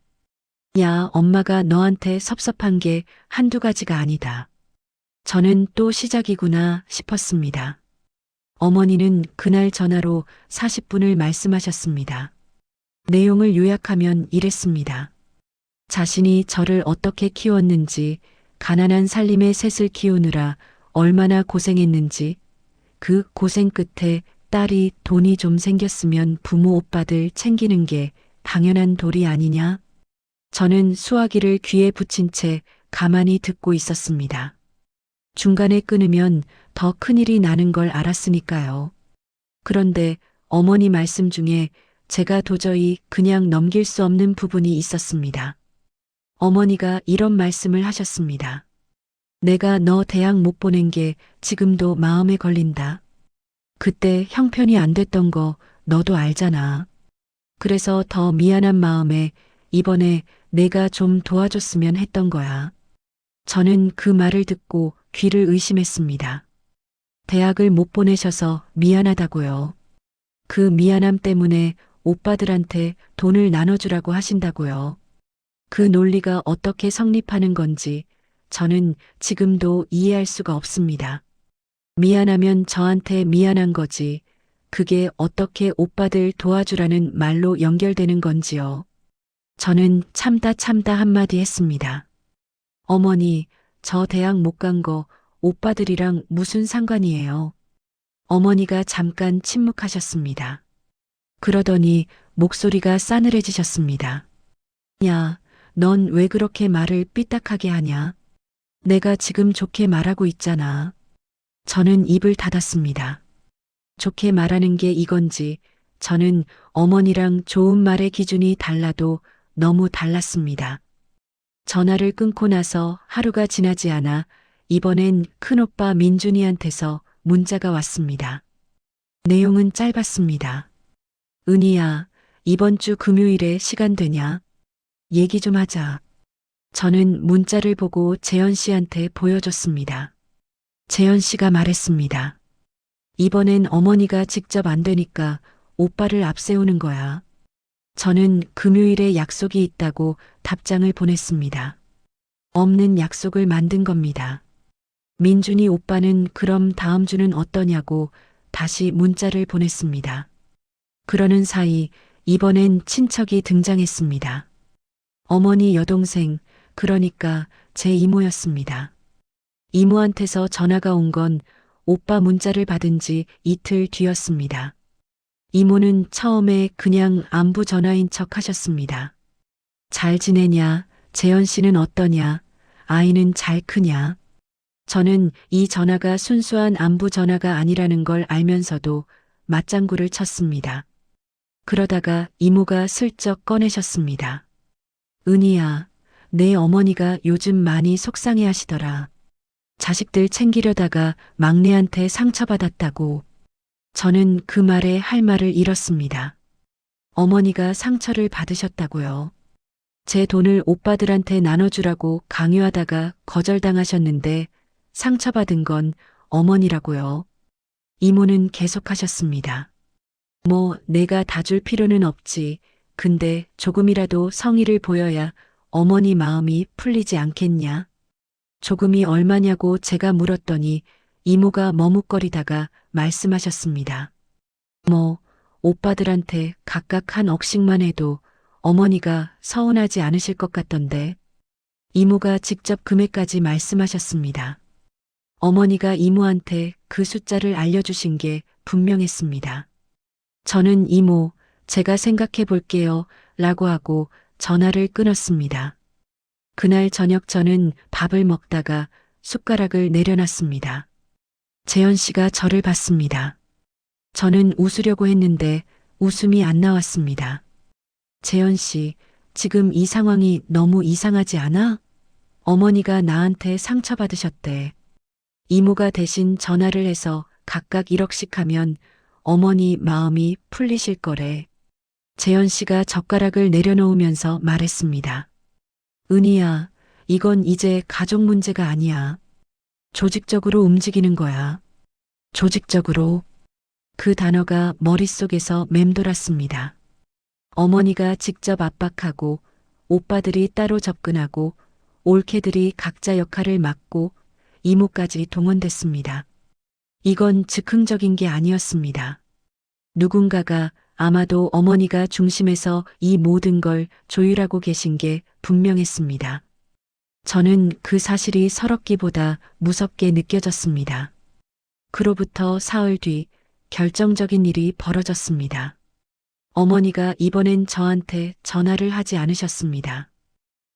야, 엄마가 너한테 섭섭한 게 한두 가지가 아니다. 저는 또 시작이구나 싶었습니다. 어머니는 그날 전화로 40분을 말씀하셨습니다. 내용을 요약하면 이랬습니다. 자신이 저를 어떻게 키웠는지, 가난한 살림의 셋을 키우느라 얼마나 고생했는지, 그 고생 끝에 딸이 돈이 좀 생겼으면 부모 오빠들 챙기는 게 당연한 도리 아니냐? 저는 수화기를 귀에 붙인 채 가만히 듣고 있었습니다. 중간에 끊으면 더 큰일이 나는 걸 알았으니까요. 그런데 어머니 말씀 중에 제가 도저히 그냥 넘길 수 없는 부분이 있었습니다. 어머니가 이런 말씀을 하셨습니다. 내가 너 대학 못 보낸 게 지금도 마음에 걸린다. 그때 형편이 안 됐던 거 너도 알잖아. 그래서 더 미안한 마음에 이번에 내가 좀 도와줬으면 했던 거야. 저는 그 말을 듣고 귀를 의심했습니다. 대학을 못 보내셔서 미안하다고요. 그 미안함 때문에 오빠들한테 돈을 나눠주라고 하신다고요. 그 논리가 어떻게 성립하는 건지 저는 지금도 이해할 수가 없습니다. 미안하면 저한테 미안한 거지. 그게 어떻게 오빠들 도와주라는 말로 연결되는 건지요. 저는 참다 참다 한마디 했습니다. 어머니, 저 대학 못 간 거 오빠들이랑 무슨 상관이에요? 어머니가 잠깐 침묵하셨습니다. 그러더니 목소리가 싸늘해지셨습니다. 야, 넌 왜 그렇게 말을 삐딱하게 하냐? 내가 지금 좋게 말하고 있잖아. 저는 입을 닫았습니다. 좋게 말하는 게 이건지 저는 어머니랑 좋은 말의 기준이 달라도 너무 달랐습니다. 전화를 끊고 나서 하루가 지나지 않아 이번엔 큰오빠 민준이한테서 문자가 왔습니다. 내용은 짧았습니다. 은희야, 이번 주 금요일에 시간 되냐? 얘기 좀 하자. 저는 문자를 보고 재현 씨한테 보여줬습니다. 재현 씨가 말했습니다. 이번엔 어머니가 직접 안 되니까 오빠를 앞세우는 거야. 저는 금요일에 약속이 있다고 답장을 보냈습니다. 없는 약속을 만든 겁니다. 민준이 오빠는 그럼 다음 주는 어떠냐고 다시 문자를 보냈습니다. 그러는 사이 이번엔 친척이 등장했습니다. 어머니 여동생, 그러니까 제 이모였습니다. 이모한테서 전화가 온 건 오빠 문자를 받은 지 이틀 뒤였습니다. 이모는 처음에 그냥 안부 전화인 척 하셨습니다. 잘 지내냐? 재현 씨는 어떠냐? 아이는 잘 크냐? 저는 이 전화가 순수한 안부 전화가 아니라는 걸 알면서도 맞장구를 쳤습니다. 그러다가 이모가 슬쩍 꺼내셨습니다. 은희야, 내 어머니가 요즘 많이 속상해 하시더라. 자식들 챙기려다가 막내한테 상처받았다고. 저는 그 말에 할 말을 잃었습니다. 어머니가 상처를 받으셨다고요. 제 돈을 오빠들한테 나눠주라고 강요하다가 거절당하셨는데 상처받은 건 어머니라고요. 이모는 계속하셨습니다. 뭐 내가 다 줄 필요는 없지. 근데 조금이라도 성의를 보여야 어머니 마음이 풀리지 않겠냐? 조금이 얼마냐고 제가 물었더니 이모가 머뭇거리다가 말씀하셨습니다. 뭐, 오빠들한테 각각 한 억씩만 해도 어머니가 서운하지 않으실 것 같던데. 이모가 직접 금액까지 말씀하셨습니다. 어머니가 이모한테 그 숫자를 알려주신 게 분명했습니다. 저는 이모, 제가 생각해 볼게요. 라고 하고 전화를 끊었습니다. 그날 저녁 저는 밥을 먹다가 숟가락을 내려놨습니다. 재현 씨가 저를 봤습니다. 저는 웃으려고 했는데 웃음이 안 나왔습니다. 재현 씨, 지금 이 상황이 너무 이상하지 않아? 어머니가 나한테 상처받으셨대. 이모가 대신 전화를 해서 각각 1억씩 하면 어머니 마음이 풀리실 거래. 재현 씨가 젓가락을 내려놓으면서 말했습니다. 은희야, 이건 이제 가족 문제가 아니야. 조직적으로 움직이는 거야. 조직적으로. 그 단어가 머릿속에서 맴돌았습니다. 어머니가 직접 압박하고 오빠들이 따로 접근하고 올케들이 각자 역할을 맡고 이모까지 동원됐습니다. 이건 즉흥적인 게 아니었습니다. 누군가가 아마도 어머니가 중심에서 이 모든 걸 조율하고 계신 게 분명했습니다. 저는 그 사실이 서럽기보다 무섭게 느껴졌습니다. 그로부터 사흘 뒤 결정적인 일이 벌어졌습니다. 어머니가 이번엔 저한테 전화를 하지 않으셨습니다.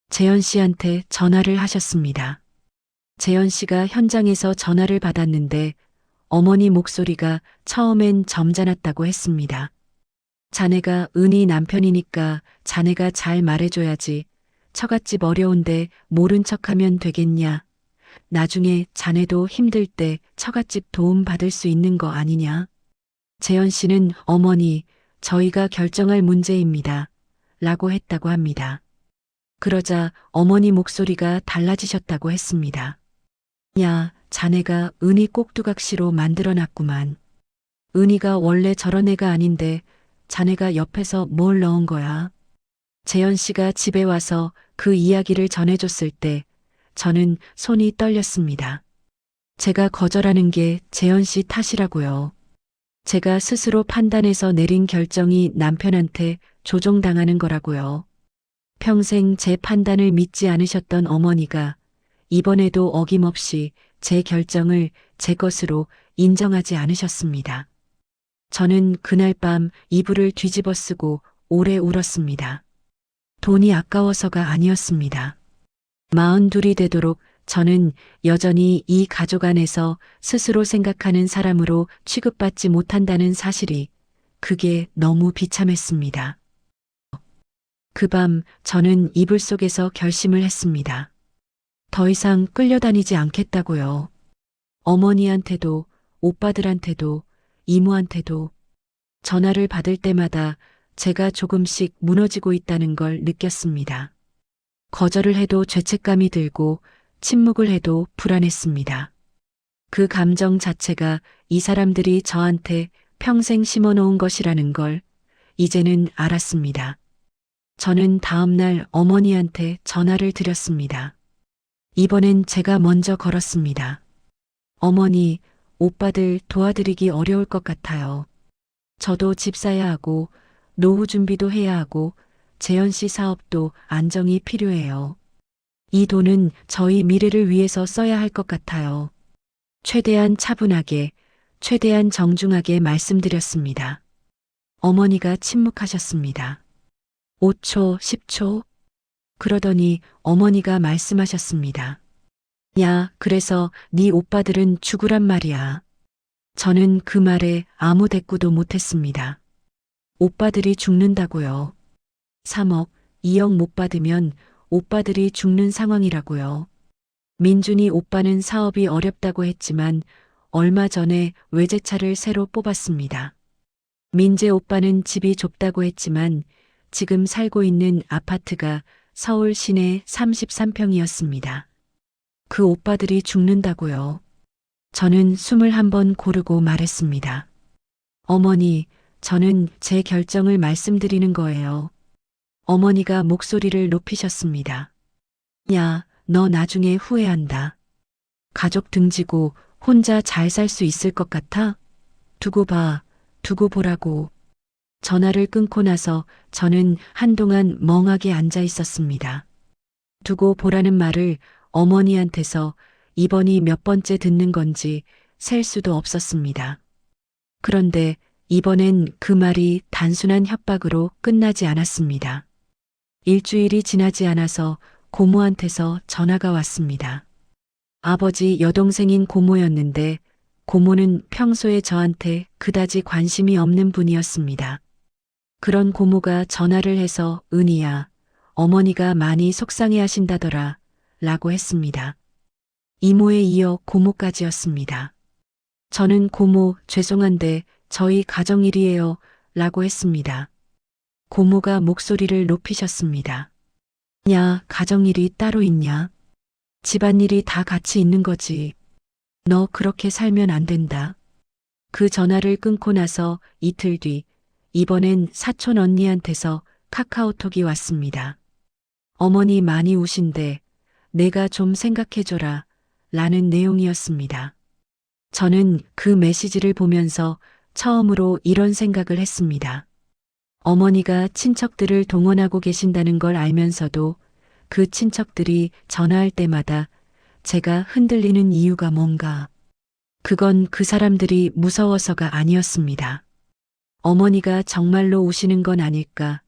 재현 씨한테 전화를 하셨습니다. 재현 씨가 현장에서 전화를 받았는데 어머니 목소리가 처음엔 점잖았다고 했습니다. 자네가 은희 남편이니까 자네가 잘 말해줘야지. 처갓집 어려운데 모른 척하면 되겠냐. 나중에 자네도 힘들 때 처갓집 도움 받을 수 있는 거 아니냐. 재현 씨는 어머니, 저희가 결정할 문제입니다. 라고 했다고 합니다. 그러자 어머니 목소리가 달라지셨다고 했습니다. 야, 자네가 은희 꼭두각시로 만들어놨구만. 은희가 원래 저런 애가 아닌데 자네가 옆에서 뭘 넣은 거야? 재현 씨가 집에 와서 그 이야기를 전해줬을 때 저는 손이 떨렸습니다. 제가 거절하는 게 재현 씨 탓이라고요. 제가 스스로 판단해서 내린 결정이 남편한테 조종당하는 거라고요. 평생 제 판단을 믿지 않으셨던 어머니가 이번에도 어김없이 제 결정을 제 것으로 인정하지 않으셨습니다. 저는 그날 밤 이불을 뒤집어 쓰고 오래 울었습니다. 돈이 아까워서가 아니었습니다. 42이 되도록 저는 여전히 이 가족 안에서 스스로 생각하는 사람으로 취급받지 못한다는 사실이 그게 너무 비참했습니다. 그 밤 저는 이불 속에서 결심을 했습니다. 더 이상 끌려다니지 않겠다고요. 어머니한테도 오빠들한테도 이모한테도 전화를 받을 때마다 제가 조금씩 무너지고 있다는 걸 느꼈습니다. 거절을 해도 죄책감이 들고 침묵을 해도 불안했습니다. 그 감정 자체가 이 사람들이 저한테 평생 심어놓은 것이라는 걸 이제는 알았습니다. 저는 다음날 어머니한테 전화를 드렸습니다. 이번엔 제가 먼저 걸었습니다. 어머니, 오빠들 도와드리기 어려울 것 같아요. 저도 집 사야 하고 노후 준비도 해야 하고 재현 씨 사업도 안정이 필요해요. 이 돈은 저희 미래를 위해서 써야 할 것 같아요. 최대한 차분하게, 최대한 정중하게 말씀드렸습니다. 어머니가 침묵하셨습니다. 5초, 10초. 그러더니 어머니가 말씀하셨습니다. 야, 그래서 네 오빠들은 죽으란 말이야. 저는 그 말에 아무 대꾸도 못했습니다. 오빠들이 죽는다고요. 3억, 2억 못 받으면 오빠들이 죽는 상황이라고요. 민준이 오빠는 사업이 어렵다고 했지만 얼마 전에 외제차를 새로 뽑았습니다. 민재 오빠는 집이 좁다고 했지만 지금 살고 있는 아파트가 서울 시내 33평이었습니다. 그 오빠들이 죽는다고요. 저는 숨을 한번 고르고 말했습니다. 어머니, 저는 제 결정을 말씀드리는 거예요. 어머니가 목소리를 높이셨습니다. 야, 너 나중에 후회한다. 가족 등지고 혼자 잘 살 수 있을 것 같아? 두고 봐, 두고 보라고. 전화를 끊고 나서 저는 한동안 멍하게 앉아 있었습니다. 두고 보라는 말을 어머니한테서 이번이 몇 번째 듣는 건지 셀 수도 없었습니다. 그런데 이번엔 그 말이 단순한 협박으로 끝나지 않았습니다. 일주일이 지나지 않아서 고모한테서 전화가 왔습니다. 아버지 여동생인 고모였는데 고모는 평소에 저한테 그다지 관심이 없는 분이었습니다. 그런 고모가 전화를 해서 은희야, 어머니가 많이 속상해 하신다더라 라고 했습니다. 이모에 이어 고모까지였습니다. 저는 고모 죄송한데 저희 가정일이에요 라고 했습니다. 고모가 목소리를 높이셨습니다. 야, 가정일이 따로 있냐? 집안일이 다 같이 있는 거지. 너 그렇게 살면 안 된다. 그 전화를 끊고 나서 이틀 뒤 이번엔 사촌 언니한테서 카카오톡이 왔습니다. 어머니 많이 우신데 내가 좀 생각해줘라 라는 내용이었습니다. 저는 그 메시지를 보면서 처음으로 이런 생각을 했습니다. 어머니가 친척들을 동원하고 계신다는 걸 알면서도 그 친척들이 전화할 때마다 제가 흔들리는 이유가 뭔가. 그건 그 사람들이 무서워서가 아니었습니다. 어머니가 정말로 우시는 건 아닐까,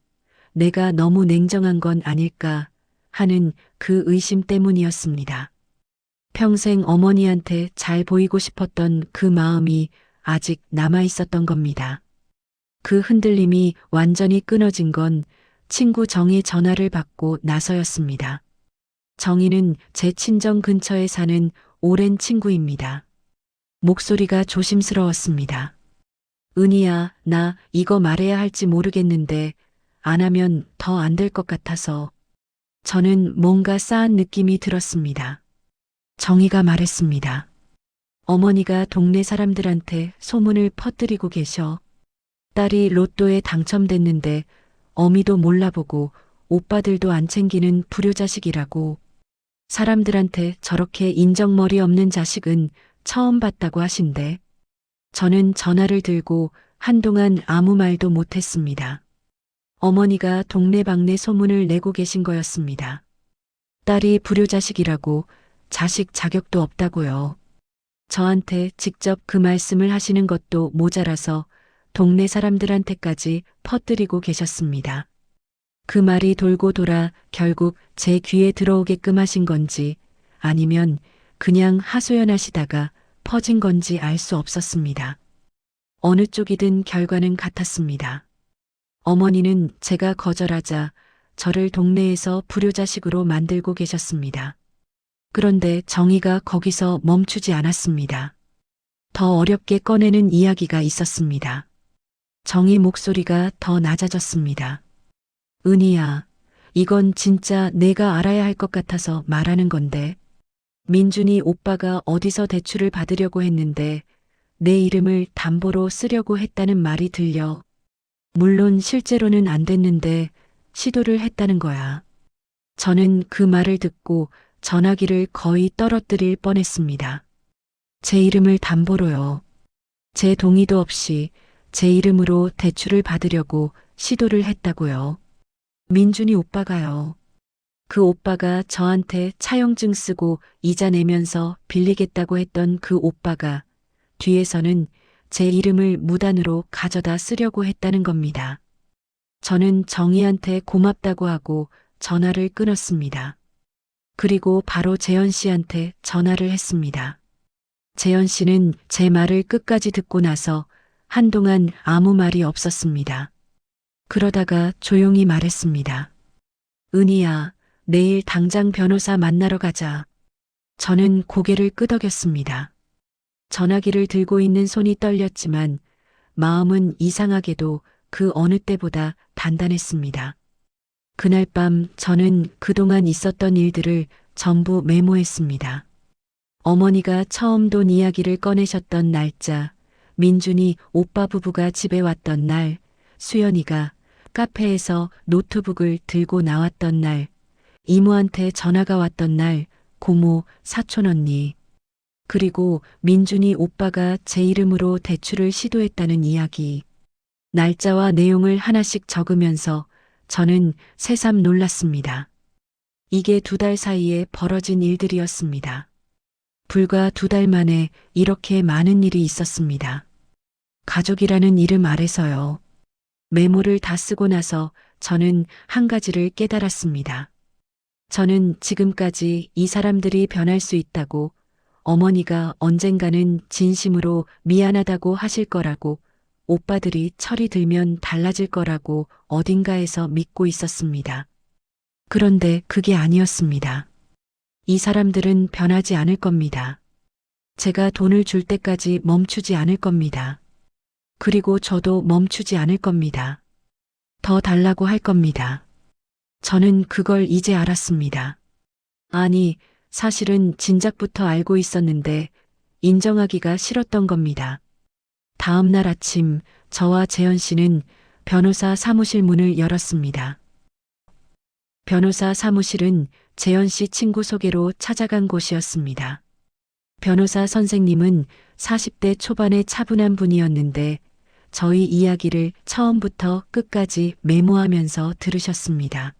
내가 너무 냉정한 건 아닐까 하는 그 의심 때문이었습니다. 평생 어머니한테 잘 보이고 싶었던 그 마음이 아직 남아 있었던 겁니다. 그 흔들림이 완전히 끊어진 건 친구 정의 전화를 받고 나서였습니다. 정희는 제 친정 근처에 사는 오랜 친구입니다. 목소리가 조심스러웠습니다. 은희야, 나 이거 말해야 할지 모르겠는데 안 하면 더 안 될 것 같아서. 저는 뭔가 싸한 느낌이 들었습니다. 정희가 말했습니다. 어머니가 동네 사람들한테 소문을 퍼뜨리고 계셔. 딸이 로또에 당첨됐는데 어미도 몰라보고 오빠들도 안 챙기는 불효자식이라고. 사람들한테 저렇게 인정머리 없는 자식은 처음 봤다고 하신대. 저는 전화를 들고 한동안 아무 말도 못했습니다. 어머니가 동네방네 소문을 내고 계신 거였습니다. 딸이 불효자식이라고, 자식 자격도 없다고요. 저한테 직접 그 말씀을 하시는 것도 모자라서 동네 사람들한테까지 퍼뜨리고 계셨습니다. 그 말이 돌고 돌아 결국 제 귀에 들어오게끔 하신 건지 아니면 그냥 하소연하시다가 퍼진 건지 알 수 없었습니다. 어느 쪽이든 결과는 같았습니다. 어머니는 제가 거절하자 저를 동네에서 불효자식으로 만들고 계셨습니다. 그런데 정의가 거기서 멈추지 않았습니다. 더 어렵게 꺼내는 이야기가 있었습니다. 정의 목소리가 더 낮아졌습니다. 은희야, 이건 진짜 내가 알아야 할 것 같아서 말하는 건데, 민준이 오빠가 어디서 대출을 받으려고 했는데 내 이름을 담보로 쓰려고 했다는 말이 들려. 물론 실제로는 안 됐는데 시도를 했다는 거야. 저는 그 말을 듣고 전화기를 거의 떨어뜨릴 뻔했습니다. 제 이름을 담보로요. 제 동의도 없이 제 이름으로 대출을 받으려고 시도를 했다고요. 민준이 오빠가요. 그 오빠가 저한테 차용증 쓰고 이자 내면서 빌리겠다고 했던 그 오빠가 뒤에서는 제 이름을 무단으로 가져다 쓰려고 했다는 겁니다. 저는 정희한테 고맙다고 하고 전화를 끊었습니다. 그리고 바로 재현 씨한테 전화를 했습니다. 재현 씨는 제 말을 끝까지 듣고 나서 한동안 아무 말이 없었습니다. 그러다가 조용히 말했습니다. 은희야, 내일 당장 변호사 만나러 가자. 저는 고개를 끄덕였습니다. 전화기를 들고 있는 손이 떨렸지만 마음은 이상하게도 그 어느 때보다 단단했습니다. 그날 밤 저는 그동안 있었던 일들을 전부 메모했습니다. 어머니가 처음 돈 이야기를 꺼내셨던 날짜, 민준이 오빠 부부가 집에 왔던 날, 수연이가 카페에서 노트북을 들고 나왔던 날, 이모한테 전화가 왔던 날, 고모, 사촌 언니, 그리고 민준이 오빠가 제 이름으로 대출을 시도했다는 이야기. 날짜와 내용을 하나씩 적으면서 저는 새삼 놀랐습니다. 이게 2달 사이에 벌어진 일들이었습니다. 불과 2달 만에 이렇게 많은 일이 있었습니다. 가족이라는 이름 아래서요. 메모를 다 쓰고 나서 저는 한 가지를 깨달았습니다. 저는 지금까지 이 사람들이 변할 수 있다고, 어머니가 언젠가는 진심으로 미안하다고 하실 거라고, 오빠들이 철이 들면 달라질 거라고 어딘가에서 믿고 있었습니다. 그런데 그게 아니었습니다. 이 사람들은 변하지 않을 겁니다. 제가 돈을 줄 때까지 멈추지 않을 겁니다. 그리고 저도 멈추지 않을 겁니다. 더 달라고 할 겁니다. 저는 그걸 이제 알았습니다. 아니, 사실은 진작부터 알고 있었는데 인정하기가 싫었던 겁니다. 다음 날 아침 저와 재현 씨는 변호사 사무실 문을 열었습니다. 변호사 사무실은 재현 씨 친구 소개로 찾아간 곳이었습니다. 변호사 선생님은 40대 초반의 차분한 분이었는데 저희 이야기를 처음부터 끝까지 메모하면서 들으셨습니다.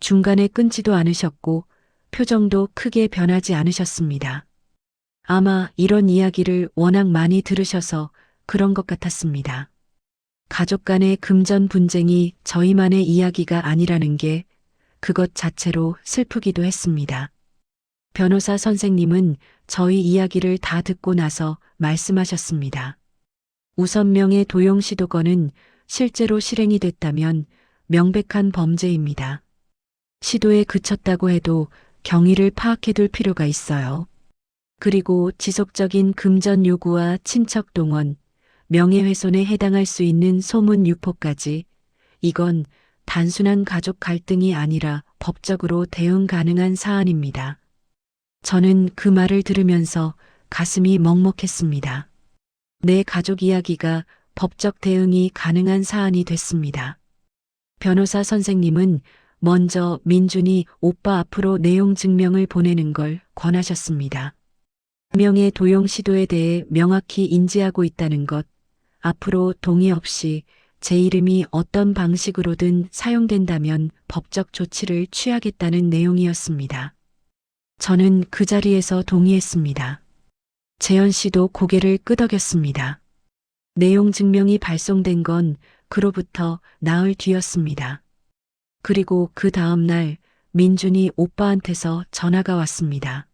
중간에 끊지도 않으셨고 표정도 크게 변하지 않으셨습니다. 아마 이런 이야기를 워낙 많이 들으셔서 그런 것 같았습니다. 가족 간의 금전 분쟁이 저희만의 이야기가 아니라는 게 그것 자체로 슬프기도 했습니다. 변호사 선생님은 저희 이야기를 다 듣고 나서 말씀하셨습니다. 우선명의 도용 시도건은 실제로 실행이 됐다면 명백한 범죄입니다. 시도에 그쳤다고 해도 경위를 파악해둘 필요가 있어요. 그리고 지속적인 금전 요구와 친척 동원, 명예훼손에 해당할 수 있는 소문 유포까지, 이건 단순한 가족 갈등이 아니라 법적으로 대응 가능한 사안입니다. 저는 그 말을 들으면서 가슴이 먹먹했습니다. 내 가족 이야기가 법적 대응이 가능한 사안이 됐습니다. 변호사 선생님은 먼저 민준이 오빠 앞으로 내용 증명을 보내는 걸 권하셨습니다. 명의 도용 시도에 대해 명확히 인지하고 있다는 것, 앞으로 동의 없이 제 이름이 어떤 방식으로든 사용된다면 법적 조치를 취하겠다는 내용이었습니다. 저는 그 자리에서 동의했습니다. 재현 씨도 고개를 끄덕였습니다. 내용 증명이 발송된 건 그로부터 나흘 뒤였습니다. 그리고 그 다음 날 민준이 오빠한테서 전화가 왔습니다.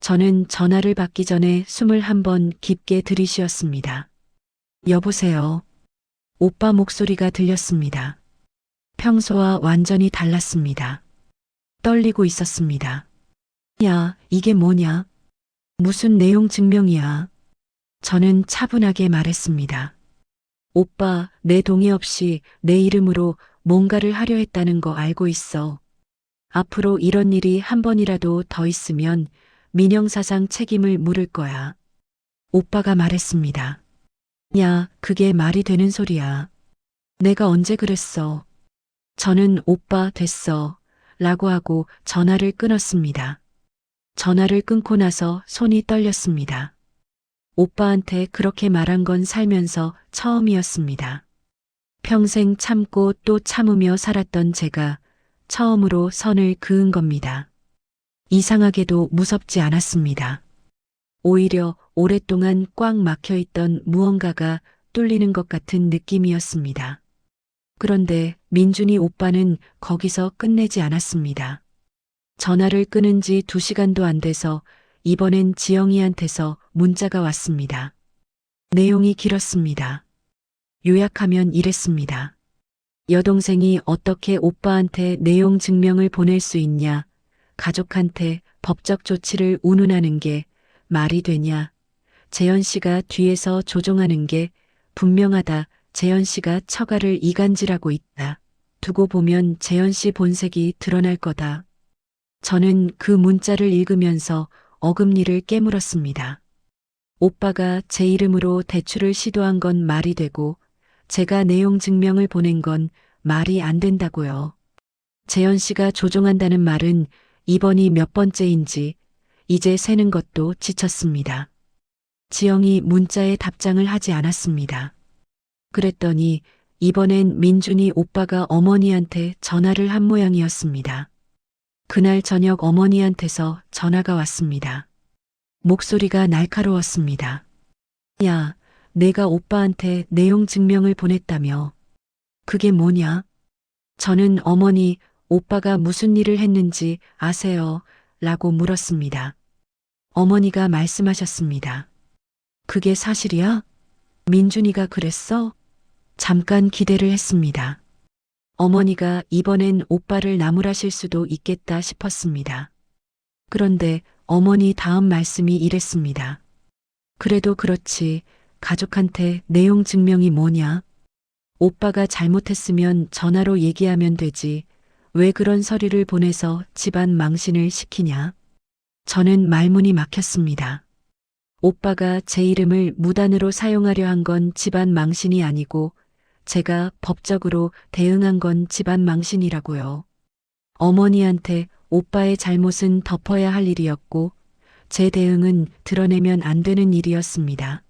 저는 전화를 받기 전에 숨을 한번 깊게 들이쉬었습니다. 여보세요. 오빠 목소리가 들렸습니다. 평소와 완전히 달랐습니다. 떨리고 있었습니다. 야, 이게 뭐냐? 무슨 내용 증명이야? 저는 차분하게 말했습니다. 오빠, 내 동의 없이 내 이름으로 뭔가를 하려 했다는 거 알고 있어. 앞으로 이런 일이 한 번이라도 더 있으면 민형사상 책임을 물을 거야. 오빠가 말했습니다. 야, 그게 말이 되는 소리야. 내가 언제 그랬어? 저는 오빠 됐어. 라고 하고 전화를 끊었습니다. 전화를 끊고 나서 손이 떨렸습니다. 오빠한테 그렇게 말한 건 살면서 처음이었습니다. 평생 참고 또 참으며 살았던 제가 처음으로 선을 그은 겁니다. 이상하게도 무섭지 않았습니다. 오히려 오랫동안 꽉 막혀 있던 무언가가 뚫리는 것 같은 느낌이었습니다. 그런데 민준이 오빠는 거기서 끝내지 않았습니다. 전화를 끊은 지 2시간도 안 돼서 이번엔 지영이한테서 문자가 왔습니다. 내용이 길었습니다. 요약하면 이랬습니다. 여동생이 어떻게 오빠한테 내용 증명을 보낼 수 있냐? 가족한테 법적 조치를 운운하는 게 말이 되냐? 재현 씨가 뒤에서 조종하는 게 분명하다. 재현 씨가 처가를 이간질하고 있다. 두고 보면 재현 씨 본색이 드러날 거다. 저는 그 문자를 읽으면서 어금니를 깨물었습니다. 오빠가 제 이름으로 대출을 시도한 건 말이 되고 제가 내용 증명을 보낸 건 말이 안 된다고요. 재현 씨가 조종한다는 말은 이번이 몇 번째인지 이제 세는 것도 지쳤습니다. 지영이 문자에 답장을 하지 않았습니다. 그랬더니 이번엔 민준이 오빠가 어머니한테 전화를 한 모양이었습니다. 그날 저녁 어머니한테서 전화가 왔습니다. 목소리가 날카로웠습니다. 야, 내가 오빠한테 내용 증명을 보냈다며. 그게 뭐냐? 저는 어머니, 오빠가 무슨 일을 했는지 아세요? 라고 물었습니다. 어머니가 말씀하셨습니다. 그게 사실이야? 민준이가 그랬어? 잠깐 기대를 했습니다. 어머니가 이번엔 오빠를 나무라실 수도 있겠다 싶었습니다. 그런데 어머니 다음 말씀이 이랬습니다. 그래도 그렇지, 가족한테 내용 증명이 뭐냐? 오빠가 잘못했으면 전화로 얘기하면 되지. 왜 그런 서류를 보내서 집안 망신을 시키냐? 저는 말문이 막혔습니다. 오빠가 제 이름을 무단으로 사용하려 한 건 집안 망신이 아니고 제가 법적으로 대응한 건 집안 망신이라고요. 어머니한테 오빠의 잘못은 덮어야 할 일이었고 제 대응은 드러내면 안 되는 일이었습니다.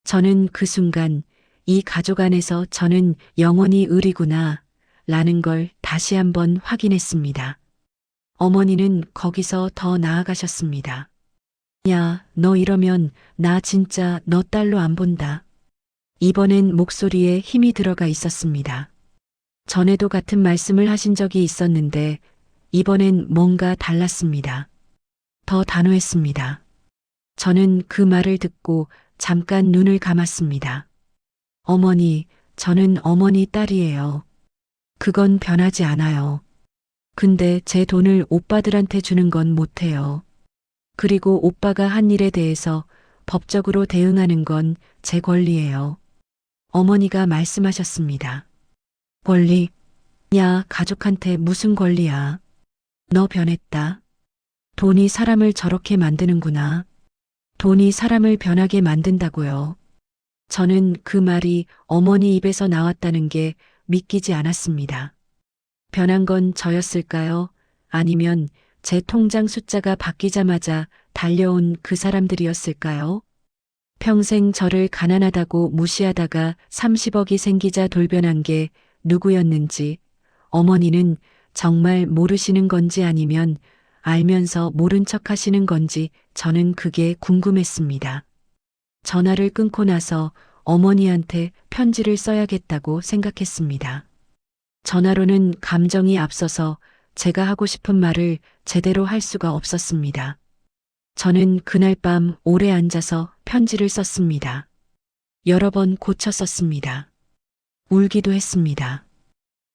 저는 그 순간 이 가족 안에서 저는 영원히 을이구나 라는 걸 다시 한번 확인했습니다. 어머니는 거기서 더 나아가셨습니다. 야, 너 이러면 나 진짜 너 딸로 안 본다. 이번엔 목소리에 힘이 들어가 있었습니다. 전에도 같은 말씀을 하신 적이 있었는데 이번엔 뭔가 달랐습니다. 더 단호했습니다. 저는 그 말을 듣고 잠깐 눈을 감았습니다. 어머니, 저는 어머니 딸이에요. 그건 변하지 않아요. 근데 제 돈을 오빠들한테 주는 건 못해요. 그리고 오빠가 한 일에 대해서 법적으로 대응하는 건 제 권리예요. 어머니가 말씀하셨습니다. 권리? 야, 가족한테 무슨 권리야? 너 변했다. 돈이 사람을 저렇게 만드는구나. 돈이 사람을 변하게 만든다고요. 저는 그 말이 어머니 입에서 나왔다는 게 믿기지 않았습니다. 변한 건 저였을까요? 아니면 제 통장 숫자가 바뀌자마자 달려온 그 사람들이었을까요? 평생 저를 가난하다고 무시하다가 30억이 생기자 돌변한 게 누구였는지, 어머니는 정말 모르시는 건지 아니면 알면서 모른 척 하시는 건지 저는 그게 궁금했습니다. 전화를 끊고 나서 어머니한테 편지를 써야겠다고 생각했습니다. 전화로는 감정이 앞서서 제가 하고 싶은 말을 제대로 할 수가 없었습니다. 저는 그날 밤 오래 앉아서 편지를 썼습니다. 여러 번 고쳐 썼습니다. 울기도 했습니다.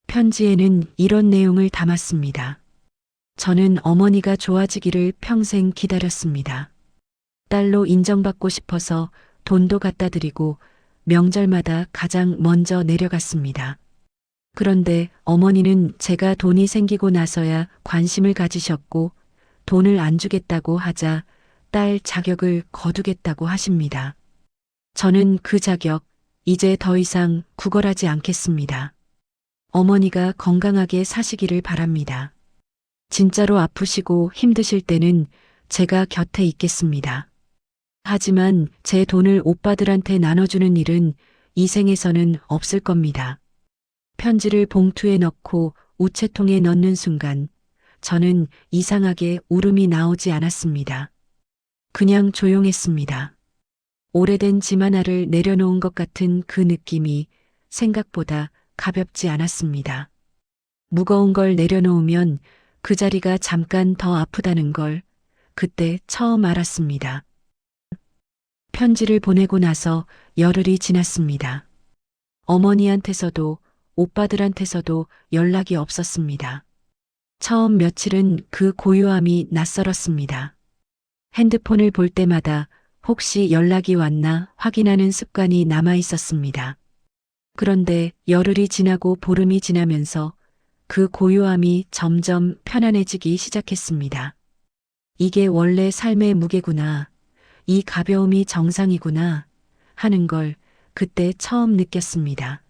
편지에는 이런 내용을 담았습니다. 저는 어머니가 좋아지기를 평생 기다렸습니다. 딸로 인정받고 싶어서 돈도 갖다 드리고 명절마다 가장 먼저 내려갔습니다. 그런데 어머니는 제가 돈이 생기고 나서야 관심을 가지셨고 돈을 안 주겠다고 하자 딸 자격을 거두겠다고 하십니다. 저는 그 자격 이제 더 이상 구걸하지 않겠습니다. 어머니가 건강하게 사시기를 바랍니다. 진짜로 아프시고 힘드실 때는 제가 곁에 있겠습니다. 하지만 제 돈을 오빠들한테 나눠주는 일은 이 생에서는 없을 겁니다. 편지를 봉투에 넣고 우체통에 넣는 순간 저는 이상하게 울음이 나오지 않았습니다. 그냥 조용했습니다. 오래된 짐 하나를 내려놓은 것 같은 그 느낌이 생각보다 가볍지 않았습니다. 무거운 걸 내려놓으면 그 자리가 잠깐 더 아프다는 걸 그때 처음 알았습니다. 편지를 보내고 나서 열흘이 지났습니다. 어머니한테서도 오빠들한테서도 연락이 없었습니다. 처음 며칠은 그 고요함이 낯설었습니다. 핸드폰을 볼 때마다 혹시 연락이 왔나 확인하는 습관이 남아 있었습니다. 그런데 열흘이 지나고 보름이 지나면서 그 고요함이 점점 편안해지기 시작했습니다. 이게 원래 삶의 무게구나. 이 가벼움이 정상이구나 하는 걸 그때 처음 느꼈습니다.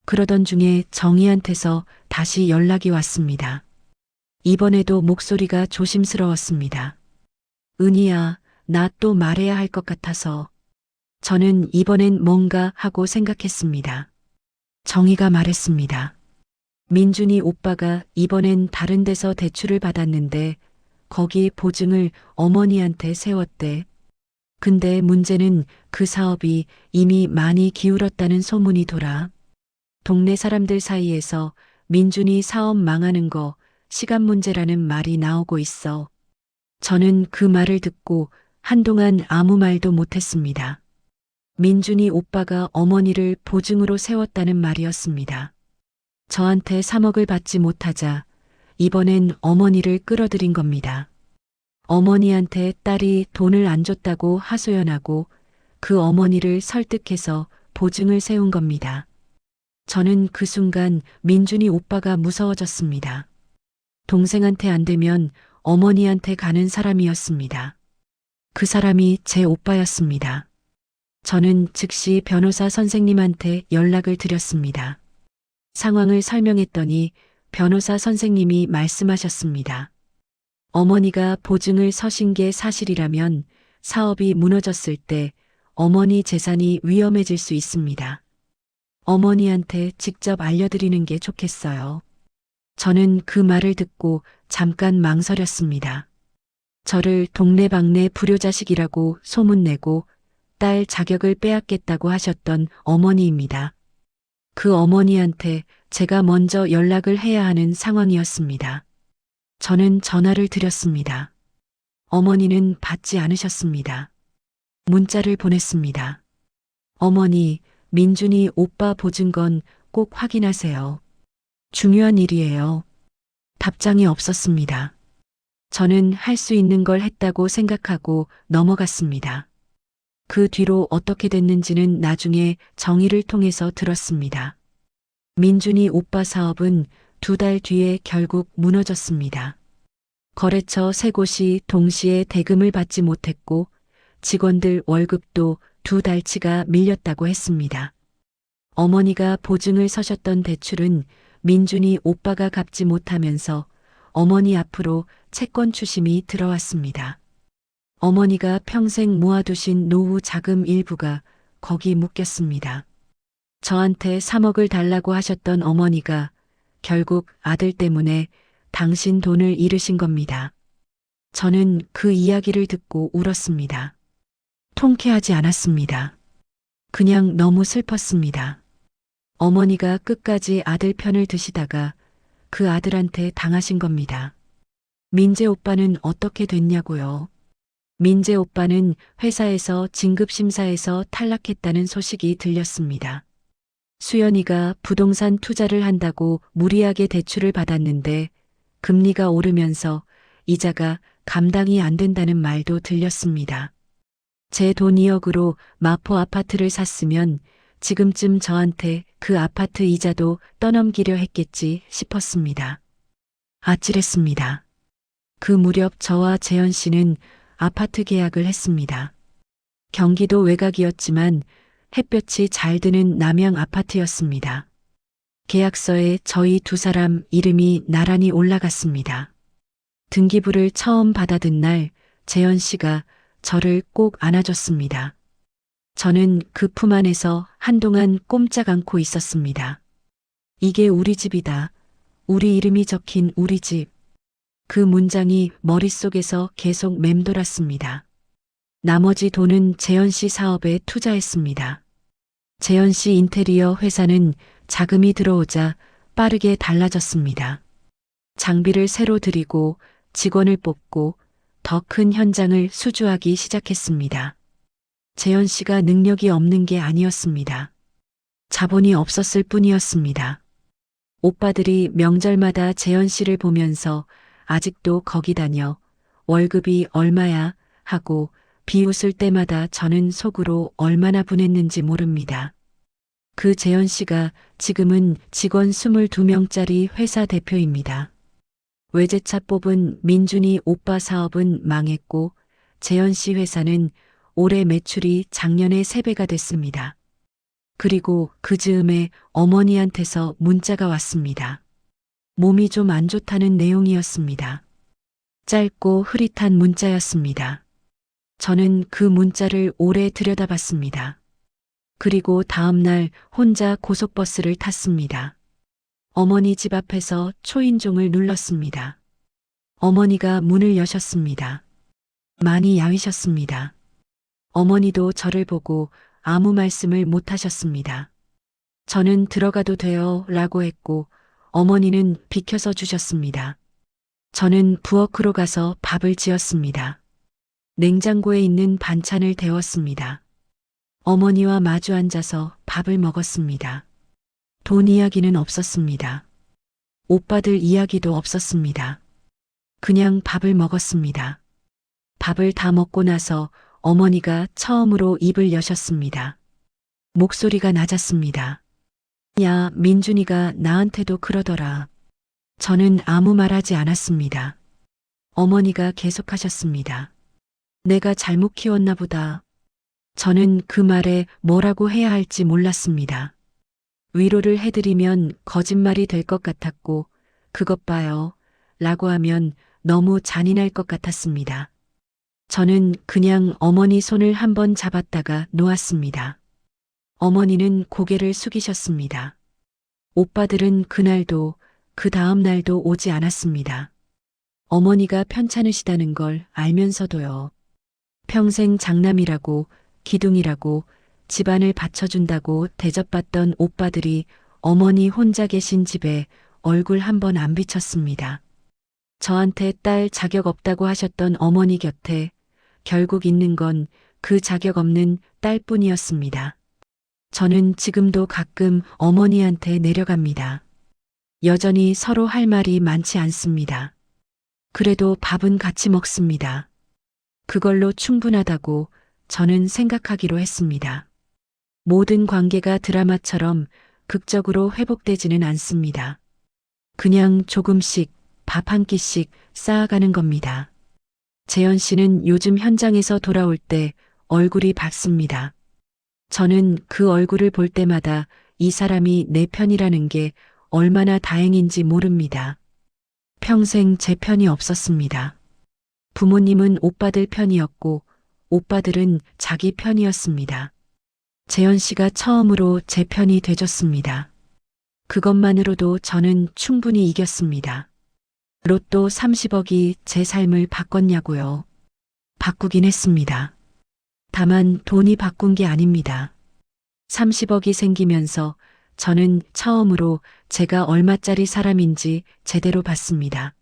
그러던 중에 정희한테서 다시 연락이 왔습니다. 이번에도 목소리가 조심스러웠습니다. 은희야, 나 또 말해야 할 것 같아서. 저는 이번엔 뭔가 하고 생각했습니다. 정희가 말했습니다. 민준이 오빠가 이번엔 다른 데서 대출을 받았는데 거기 보증을 어머니한테 세웠대. 근데 문제는 그 사업이 이미 많이 기울었다는 소문이 돌아. 동네 사람들 사이에서 민준이 사업 망하는 거 시간 문제라는 말이 나오고 있어. 저는 그 말을 듣고 한동안 아무 말도 못했습니다. 민준이 오빠가 어머니를 보증으로 세웠다는 말이었습니다. 저한테 3억을 받지 못하자 이번엔 어머니를 끌어들인 겁니다. 어머니한테 딸이 돈을 안 줬다고 하소연하고 그 어머니를 설득해서 보증을 세운 겁니다. 저는 그 순간 민준이 오빠가 무서워졌습니다. 동생한테 안 되면 어머니한테 가는 사람이었습니다. 그 사람이 제 오빠였습니다. 저는 즉시 변호사 선생님한테 연락을 드렸습니다. 상황을 설명했더니 변호사 선생님이 말씀하셨습니다. 어머니가 보증을 서신 게 사실이라면 사업이 무너졌을 때 어머니 재산이 위험해질 수 있습니다. 어머니한테 직접 알려드리는 게 좋겠어요. 저는 그 말을 듣고 잠깐 망설였습니다. 저를 동네방네 불효자식이라고 소문내고 딸 자격을 빼앗겠다고 하셨던 어머니입니다. 그 어머니한테 제가 먼저 연락을 해야 하는 상황이었습니다. 저는 전화를 드렸습니다. 어머니는 받지 않으셨습니다. 문자를 보냈습니다. 어머니, 민준이 오빠 보증 건 꼭 확인하세요. 중요한 일이에요. 답장이 없었습니다. 저는 할 수 있는 걸 했다고 생각하고 넘어갔습니다. 그 뒤로 어떻게 됐는지는 나중에 정의를 통해서 들었습니다. 민준이 오빠 사업은 2달 뒤에 결국 무너졌습니다. 거래처 3곳이 동시에 대금을 받지 못했고 직원들 월급도 2달치가 밀렸다고 했습니다. 어머니가 보증을 서셨던 대출은 민준이 오빠가 갚지 못하면서 어머니 앞으로 채권 추심이 들어왔습니다. 어머니가 평생 모아두신 노후 자금 일부가 거기 묶였습니다. 저한테 3억을 달라고 하셨던 어머니가 결국 아들 때문에 당신 돈을 잃으신 겁니다. 저는 그 이야기를 듣고 울었습니다. 통쾌하지 않았습니다. 그냥 너무 슬펐습니다. 어머니가 끝까지 아들 편을 드시다가 그 아들한테 당하신 겁니다. 민재 오빠는 어떻게 됐냐고요? 민재 오빠는 회사에서 진급심사에서 탈락했다는 소식이 들렸습니다. 수연이가 부동산 투자를 한다고 무리하게 대출을 받았는데 금리가 오르면서 이자가 감당이 안 된다는 말도 들렸습니다. 제 돈 2억으로 마포 아파트를 샀으면 지금쯤 저한테 그 아파트 이자도 떠넘기려 했겠지 싶었습니다. 아찔했습니다. 그 무렵 저와 재현 씨는 아파트 계약을 했습니다. 경기도 외곽이었지만 햇볕이 잘 드는 남양 아파트였습니다. 계약서에 저희 두 사람 이름이 나란히 올라갔습니다. 등기부를 처음 받아든 날 재현 씨가 저를 꼭 안아줬습니다. 저는 그 품 안에서 한동안 꼼짝 않고 있었습니다. 이게 우리 집이다. 우리 이름이 적힌 우리 집. 그 문장이 머릿속에서 계속 맴돌았습니다. 나머지 돈은 재현 씨 사업에 투자했습니다. 재현 씨 인테리어 회사는 자금이 들어오자 빠르게 달라졌습니다. 장비를 새로 들이고 직원을 뽑고 더 큰 현장을 수주하기 시작했습니다. 재현 씨가 능력이 없는 게 아니었습니다. 자본이 없었을 뿐이었습니다. 오빠들이 명절마다 재현 씨를 보면서 아직도 거기 다녀 월급이 얼마야 하고 비웃을 때마다 저는 속으로 얼마나 분했는지 모릅니다. 그 재현 씨가 지금은 직원 22명짜리 회사 대표입니다. 외제차 뽑은 민준이 오빠 사업은 망했고 재현 씨 회사는 올해 매출이 작년에 3배가 됐습니다. 그리고 그 즈음에 어머니한테서 문자가 왔습니다. 몸이 좀 안 좋다는 내용이었습니다. 짧고 흐릿한 문자였습니다. 저는 그 문자를 오래 들여다봤습니다. 그리고 다음 날 혼자 고속버스를 탔습니다. 어머니 집 앞에서 초인종을 눌렀습니다. 어머니가 문을 여셨습니다. 많이 야위셨습니다. 어머니도 저를 보고 아무 말씀을 못 하셨습니다. 저는 들어가도 돼요 라고 했고 어머니는 비켜서 주셨습니다. 저는 부엌으로 가서 밥을 지었습니다. 냉장고에 있는 반찬을 데웠습니다. 어머니와 마주 앉아서 밥을 먹었습니다. 돈 이야기는 없었습니다. 오빠들 이야기도 없었습니다. 그냥 밥을 먹었습니다. 밥을 다 먹고 나서 어머니가 처음으로 입을 여셨습니다. 목소리가 낮았습니다. 야, 민준이가 나한테도 그러더라. 저는 아무 말하지 않았습니다. 어머니가 계속하셨습니다. 내가 잘못 키웠나 보다. 저는 그 말에 뭐라고 해야 할지 몰랐습니다. 위로를 해드리면 거짓말이 될 것 같았고 그것 봐요 라고 하면 너무 잔인할 것 같았습니다. 저는 그냥 어머니 손을 한번 잡았다가 놓았습니다. 어머니는 고개를 숙이셨습니다. 오빠들은 그날도 그 다음 날도 오지 않았습니다. 어머니가 편찮으시다는 걸 알면서도요. 평생 장남이라고 기둥이라고 집안을 받쳐준다고 대접받던 오빠들이 어머니 혼자 계신 집에 얼굴 한번 안 비쳤습니다. 저한테 딸 자격 없다고 하셨던 어머니 곁에 결국 있는 건 그 자격 없는 딸뿐이었습니다. 저는 지금도 가끔 어머니한테 내려갑니다. 여전히 서로 할 말이 많지 않습니다. 그래도 밥은 같이 먹습니다. 그걸로 충분하다고 저는 생각하기로 했습니다. 모든 관계가 드라마처럼 극적으로 회복되지는 않습니다. 그냥 조금씩 밥 한 끼씩 쌓아가는 겁니다. 재현 씨는 요즘 현장에서 돌아올 때 얼굴이 밝습니다. 저는 그 얼굴을 볼 때마다 이 사람이 내 편이라는 게 얼마나 다행인지 모릅니다. 평생 제 편이 없었습니다. 부모님은 오빠들 편이었고 오빠들은 자기 편이었습니다. 재현 씨가 처음으로 제 편이 돼줬습니다. 그것만으로도 저는 충분히 이겼습니다. 로또 30억이 제 삶을 바꿨냐고요. 바꾸긴 했습니다. 다만 돈이 바꾼 게 아닙니다. 30억이 생기면서 저는 처음으로 제가 얼마짜리 사람인지 제대로 봤습니다.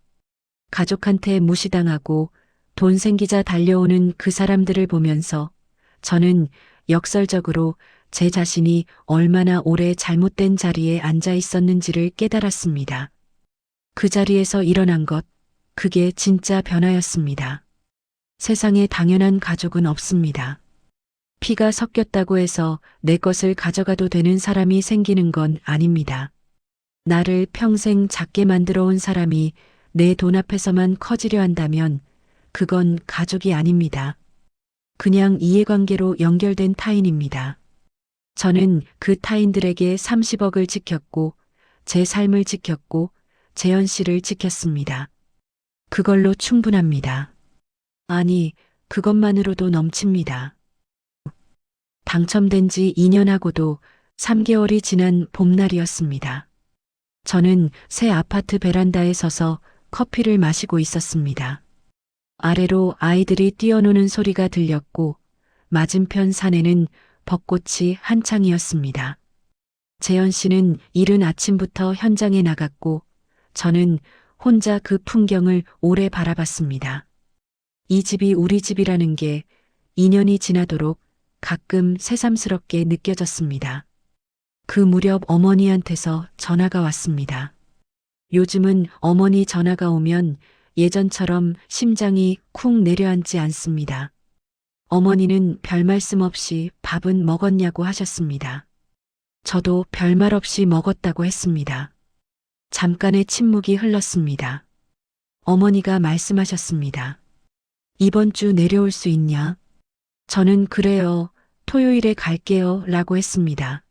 가족한테 무시당하고 돈 생기자 달려오는 그 사람들을 보면서 저는 역설적으로 제 자신이 얼마나 오래 잘못된 자리에 앉아 있었는지를 깨달았습니다. 그 자리에서 일어난 것, 그게 진짜 변화였습니다. 세상에 당연한 가족은 없습니다. 피가 섞였다고 해서 내 것을 가져가도 되는 사람이 생기는 건 아닙니다. 나를 평생 작게 만들어 온 사람이 내 돈 앞에서만 커지려 한다면 그건 가족이 아닙니다. 그냥 이해관계로 연결된 타인입니다. 저는 그 타인들에게 30억을 지켰고 제 삶을 지켰고 재현 씨를 지켰습니다. 그걸로 충분합니다. 아니, 그것만으로도 넘칩니다. 당첨된 지 2년하고도 3개월이 지난 봄날이었습니다. 저는 새 아파트 베란다에 서서 커피를 마시고 있었습니다. 아래로 아이들이 뛰어노는 소리가 들렸고 맞은편 산에는 벚꽃이 한창이었습니다. 재현 씨는 이른 아침부터 현장에 나갔고 저는 혼자 그 풍경을 오래 바라봤습니다. 이 집이 우리 집이라는 게 2년이 지나도록 가끔 새삼스럽게 느껴졌습니다. 그 무렵 어머니한테서 전화가 왔습니다. 요즘은 어머니 전화가 오면 예전처럼 심장이 쿵 내려앉지 않습니다. 어머니는 별 말씀 없이 밥은 먹었냐고 하셨습니다. 저도 별말 없이 먹었다고 했습니다. 잠깐의 침묵이 흘렀습니다. 어머니가 말씀하셨습니다. 이번 주 내려올 수 있냐? 저는 그래요. 토요일에 갈게요. 라고 했습니다.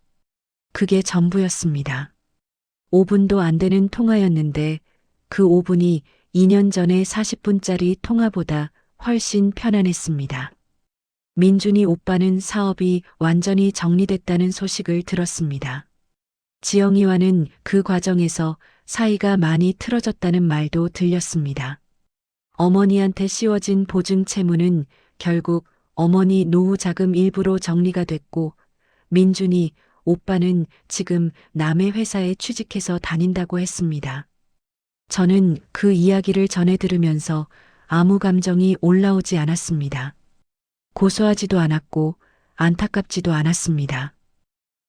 그게 전부였습니다. 5분도 안 되는 통화였는데 그 5분이 2년 전에 40분짜리 통화보다 훨씬 편안했습니다. 민준이 오빠는 사업이 완전히 정리됐다는 소식을 들었습니다. 지영이와는 그 과정에서 사이가 많이 틀어졌다는 말도 들렸습니다. 어머니한테 씌워진 보증 채무는 결국 어머니 노후 자금 일부로 정리가 됐고 민준이 오빠는 지금 남의 회사에 취직해서 다닌다고 했습니다. 저는 그 이야기를 전해 들으면서 아무 감정이 올라오지 않았습니다. 고소하지도 않았고 안타깝지도 않았습니다.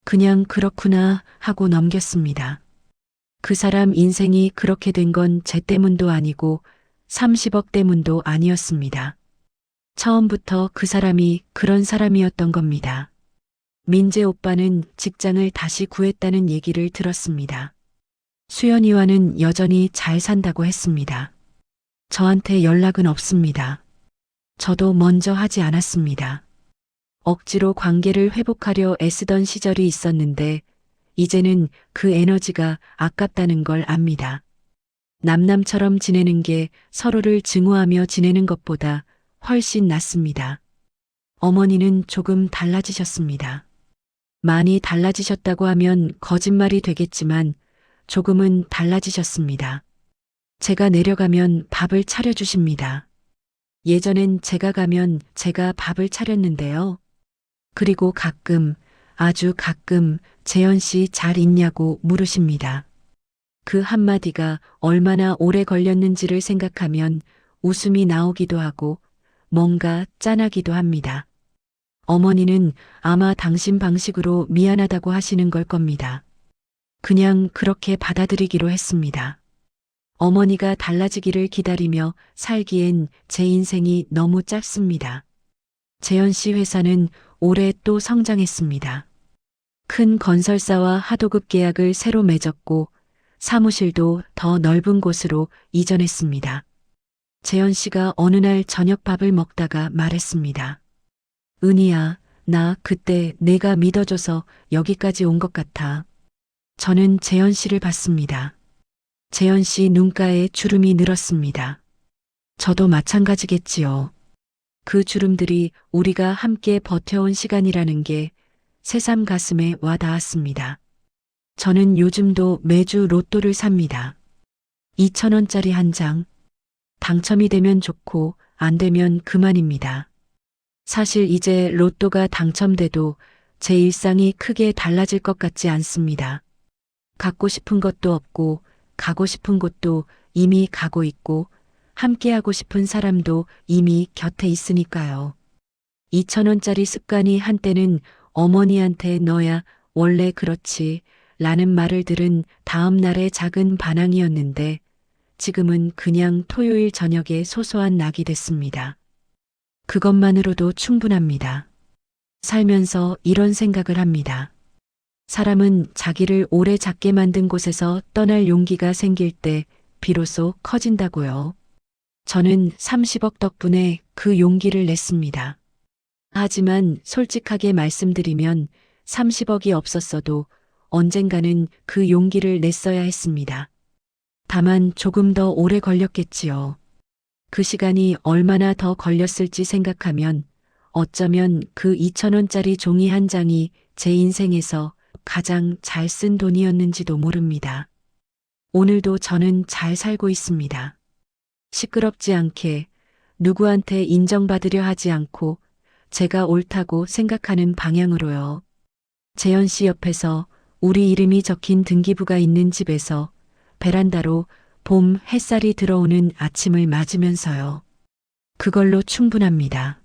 그냥 그렇구나 하고 넘겼습니다. 그 사람 인생이 그렇게 된 건 제 때문도 아니고 30억 때문도 아니었습니다. 처음부터 그 사람이 그런 사람이었던 겁니다. 민재 오빠는 직장을 다시 구했다는 얘기를 들었습니다. 수연이와는 여전히 잘 산다고 했습니다. 저한테 연락은 없습니다. 저도 먼저 하지 않았습니다. 억지로 관계를 회복하려 애쓰던 시절이 있었는데 이제는 그 에너지가 아깝다는 걸 압니다. 남남처럼 지내는 게 서로를 증오하며 지내는 것보다 훨씬 낫습니다. 어머니는 조금 달라지셨습니다. 많이 달라지셨다고 하면 거짓말이 되겠지만 조금은 달라지셨습니다. 제가 내려가면 밥을 차려주십니다. 예전엔 제가 가면 제가 밥을 차렸는데요. 그리고 가끔, 아주 가끔 재현 씨 잘 있냐고 물으십니다. 그 한마디가 얼마나 오래 걸렸는지를 생각하면 웃음이 나오기도 하고 뭔가 짠하기도 합니다. 어머니는 아마 당신 방식으로 미안하다고 하시는 걸 겁니다. 그냥 그렇게 받아들이기로 했습니다. 어머니가 달라지기를 기다리며 살기엔 제 인생이 너무 짧습니다. 재현 씨 회사는 올해 또 성장했습니다. 큰 건설사와 하도급 계약을 새로 맺었고 사무실도 더 넓은 곳으로 이전했습니다. 재현 씨가 어느 날 저녁밥을 먹다가 말했습니다. 은희야, 나 그때 내가 믿어줘서 여기까지 온 것 같아. 저는 재현 씨를 봤습니다. 재현 씨 눈가에 주름이 늘었습니다. 저도 마찬가지겠지요. 그 주름들이 우리가 함께 버텨온 시간이라는 게 새삼 가슴에 와 닿았습니다. 저는 요즘도 매주 로또를 삽니다. 2,000원짜리 한 장. 당첨이 되면 좋고 안 되면 그만입니다. 사실 이제 로또가 당첨돼도 제 일상이 크게 달라질 것 같지 않습니다. 갖고 싶은 것도 없고 가고 싶은 곳도 이미 가고 있고 함께하고 싶은 사람도 이미 곁에 있으니까요. 2,000원짜리 습관이 한때는 어머니한테 너야 원래 그렇지 라는 말을 들은 다음 날의 작은 반항이었는데 지금은 그냥 토요일 저녁에 소소한 낙이 됐습니다. 그것만으로도 충분합니다. 살면서 이런 생각을 합니다. 사람은 자기를 오래 잡게 만든 곳에서 떠날 용기가 생길 때 비로소 커진다고요. 저는 30억 덕분에 그 용기를 냈습니다. 하지만 솔직하게 말씀드리면 30억이 없었어도 언젠가는 그 용기를 냈어야 했습니다. 다만 조금 더 오래 걸렸겠지요. 그 시간이 얼마나 더 걸렸을지 생각하면 어쩌면 그 2,000원짜리 종이 한 장이 제 인생에서 가장 잘 쓴 돈이었는지도 모릅니다. 오늘도 저는 잘 살고 있습니다. 시끄럽지 않게 누구한테 인정받으려 하지 않고 제가 옳다고 생각하는 방향으로요. 재현 씨 옆에서 우리 이름이 적힌 등기부가 있는 집에서 베란다로 봄 햇살이 들어오는 아침을 맞으면서요. 그걸로 충분합니다.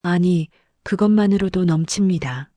아니, 그것만으로도 넘칩니다.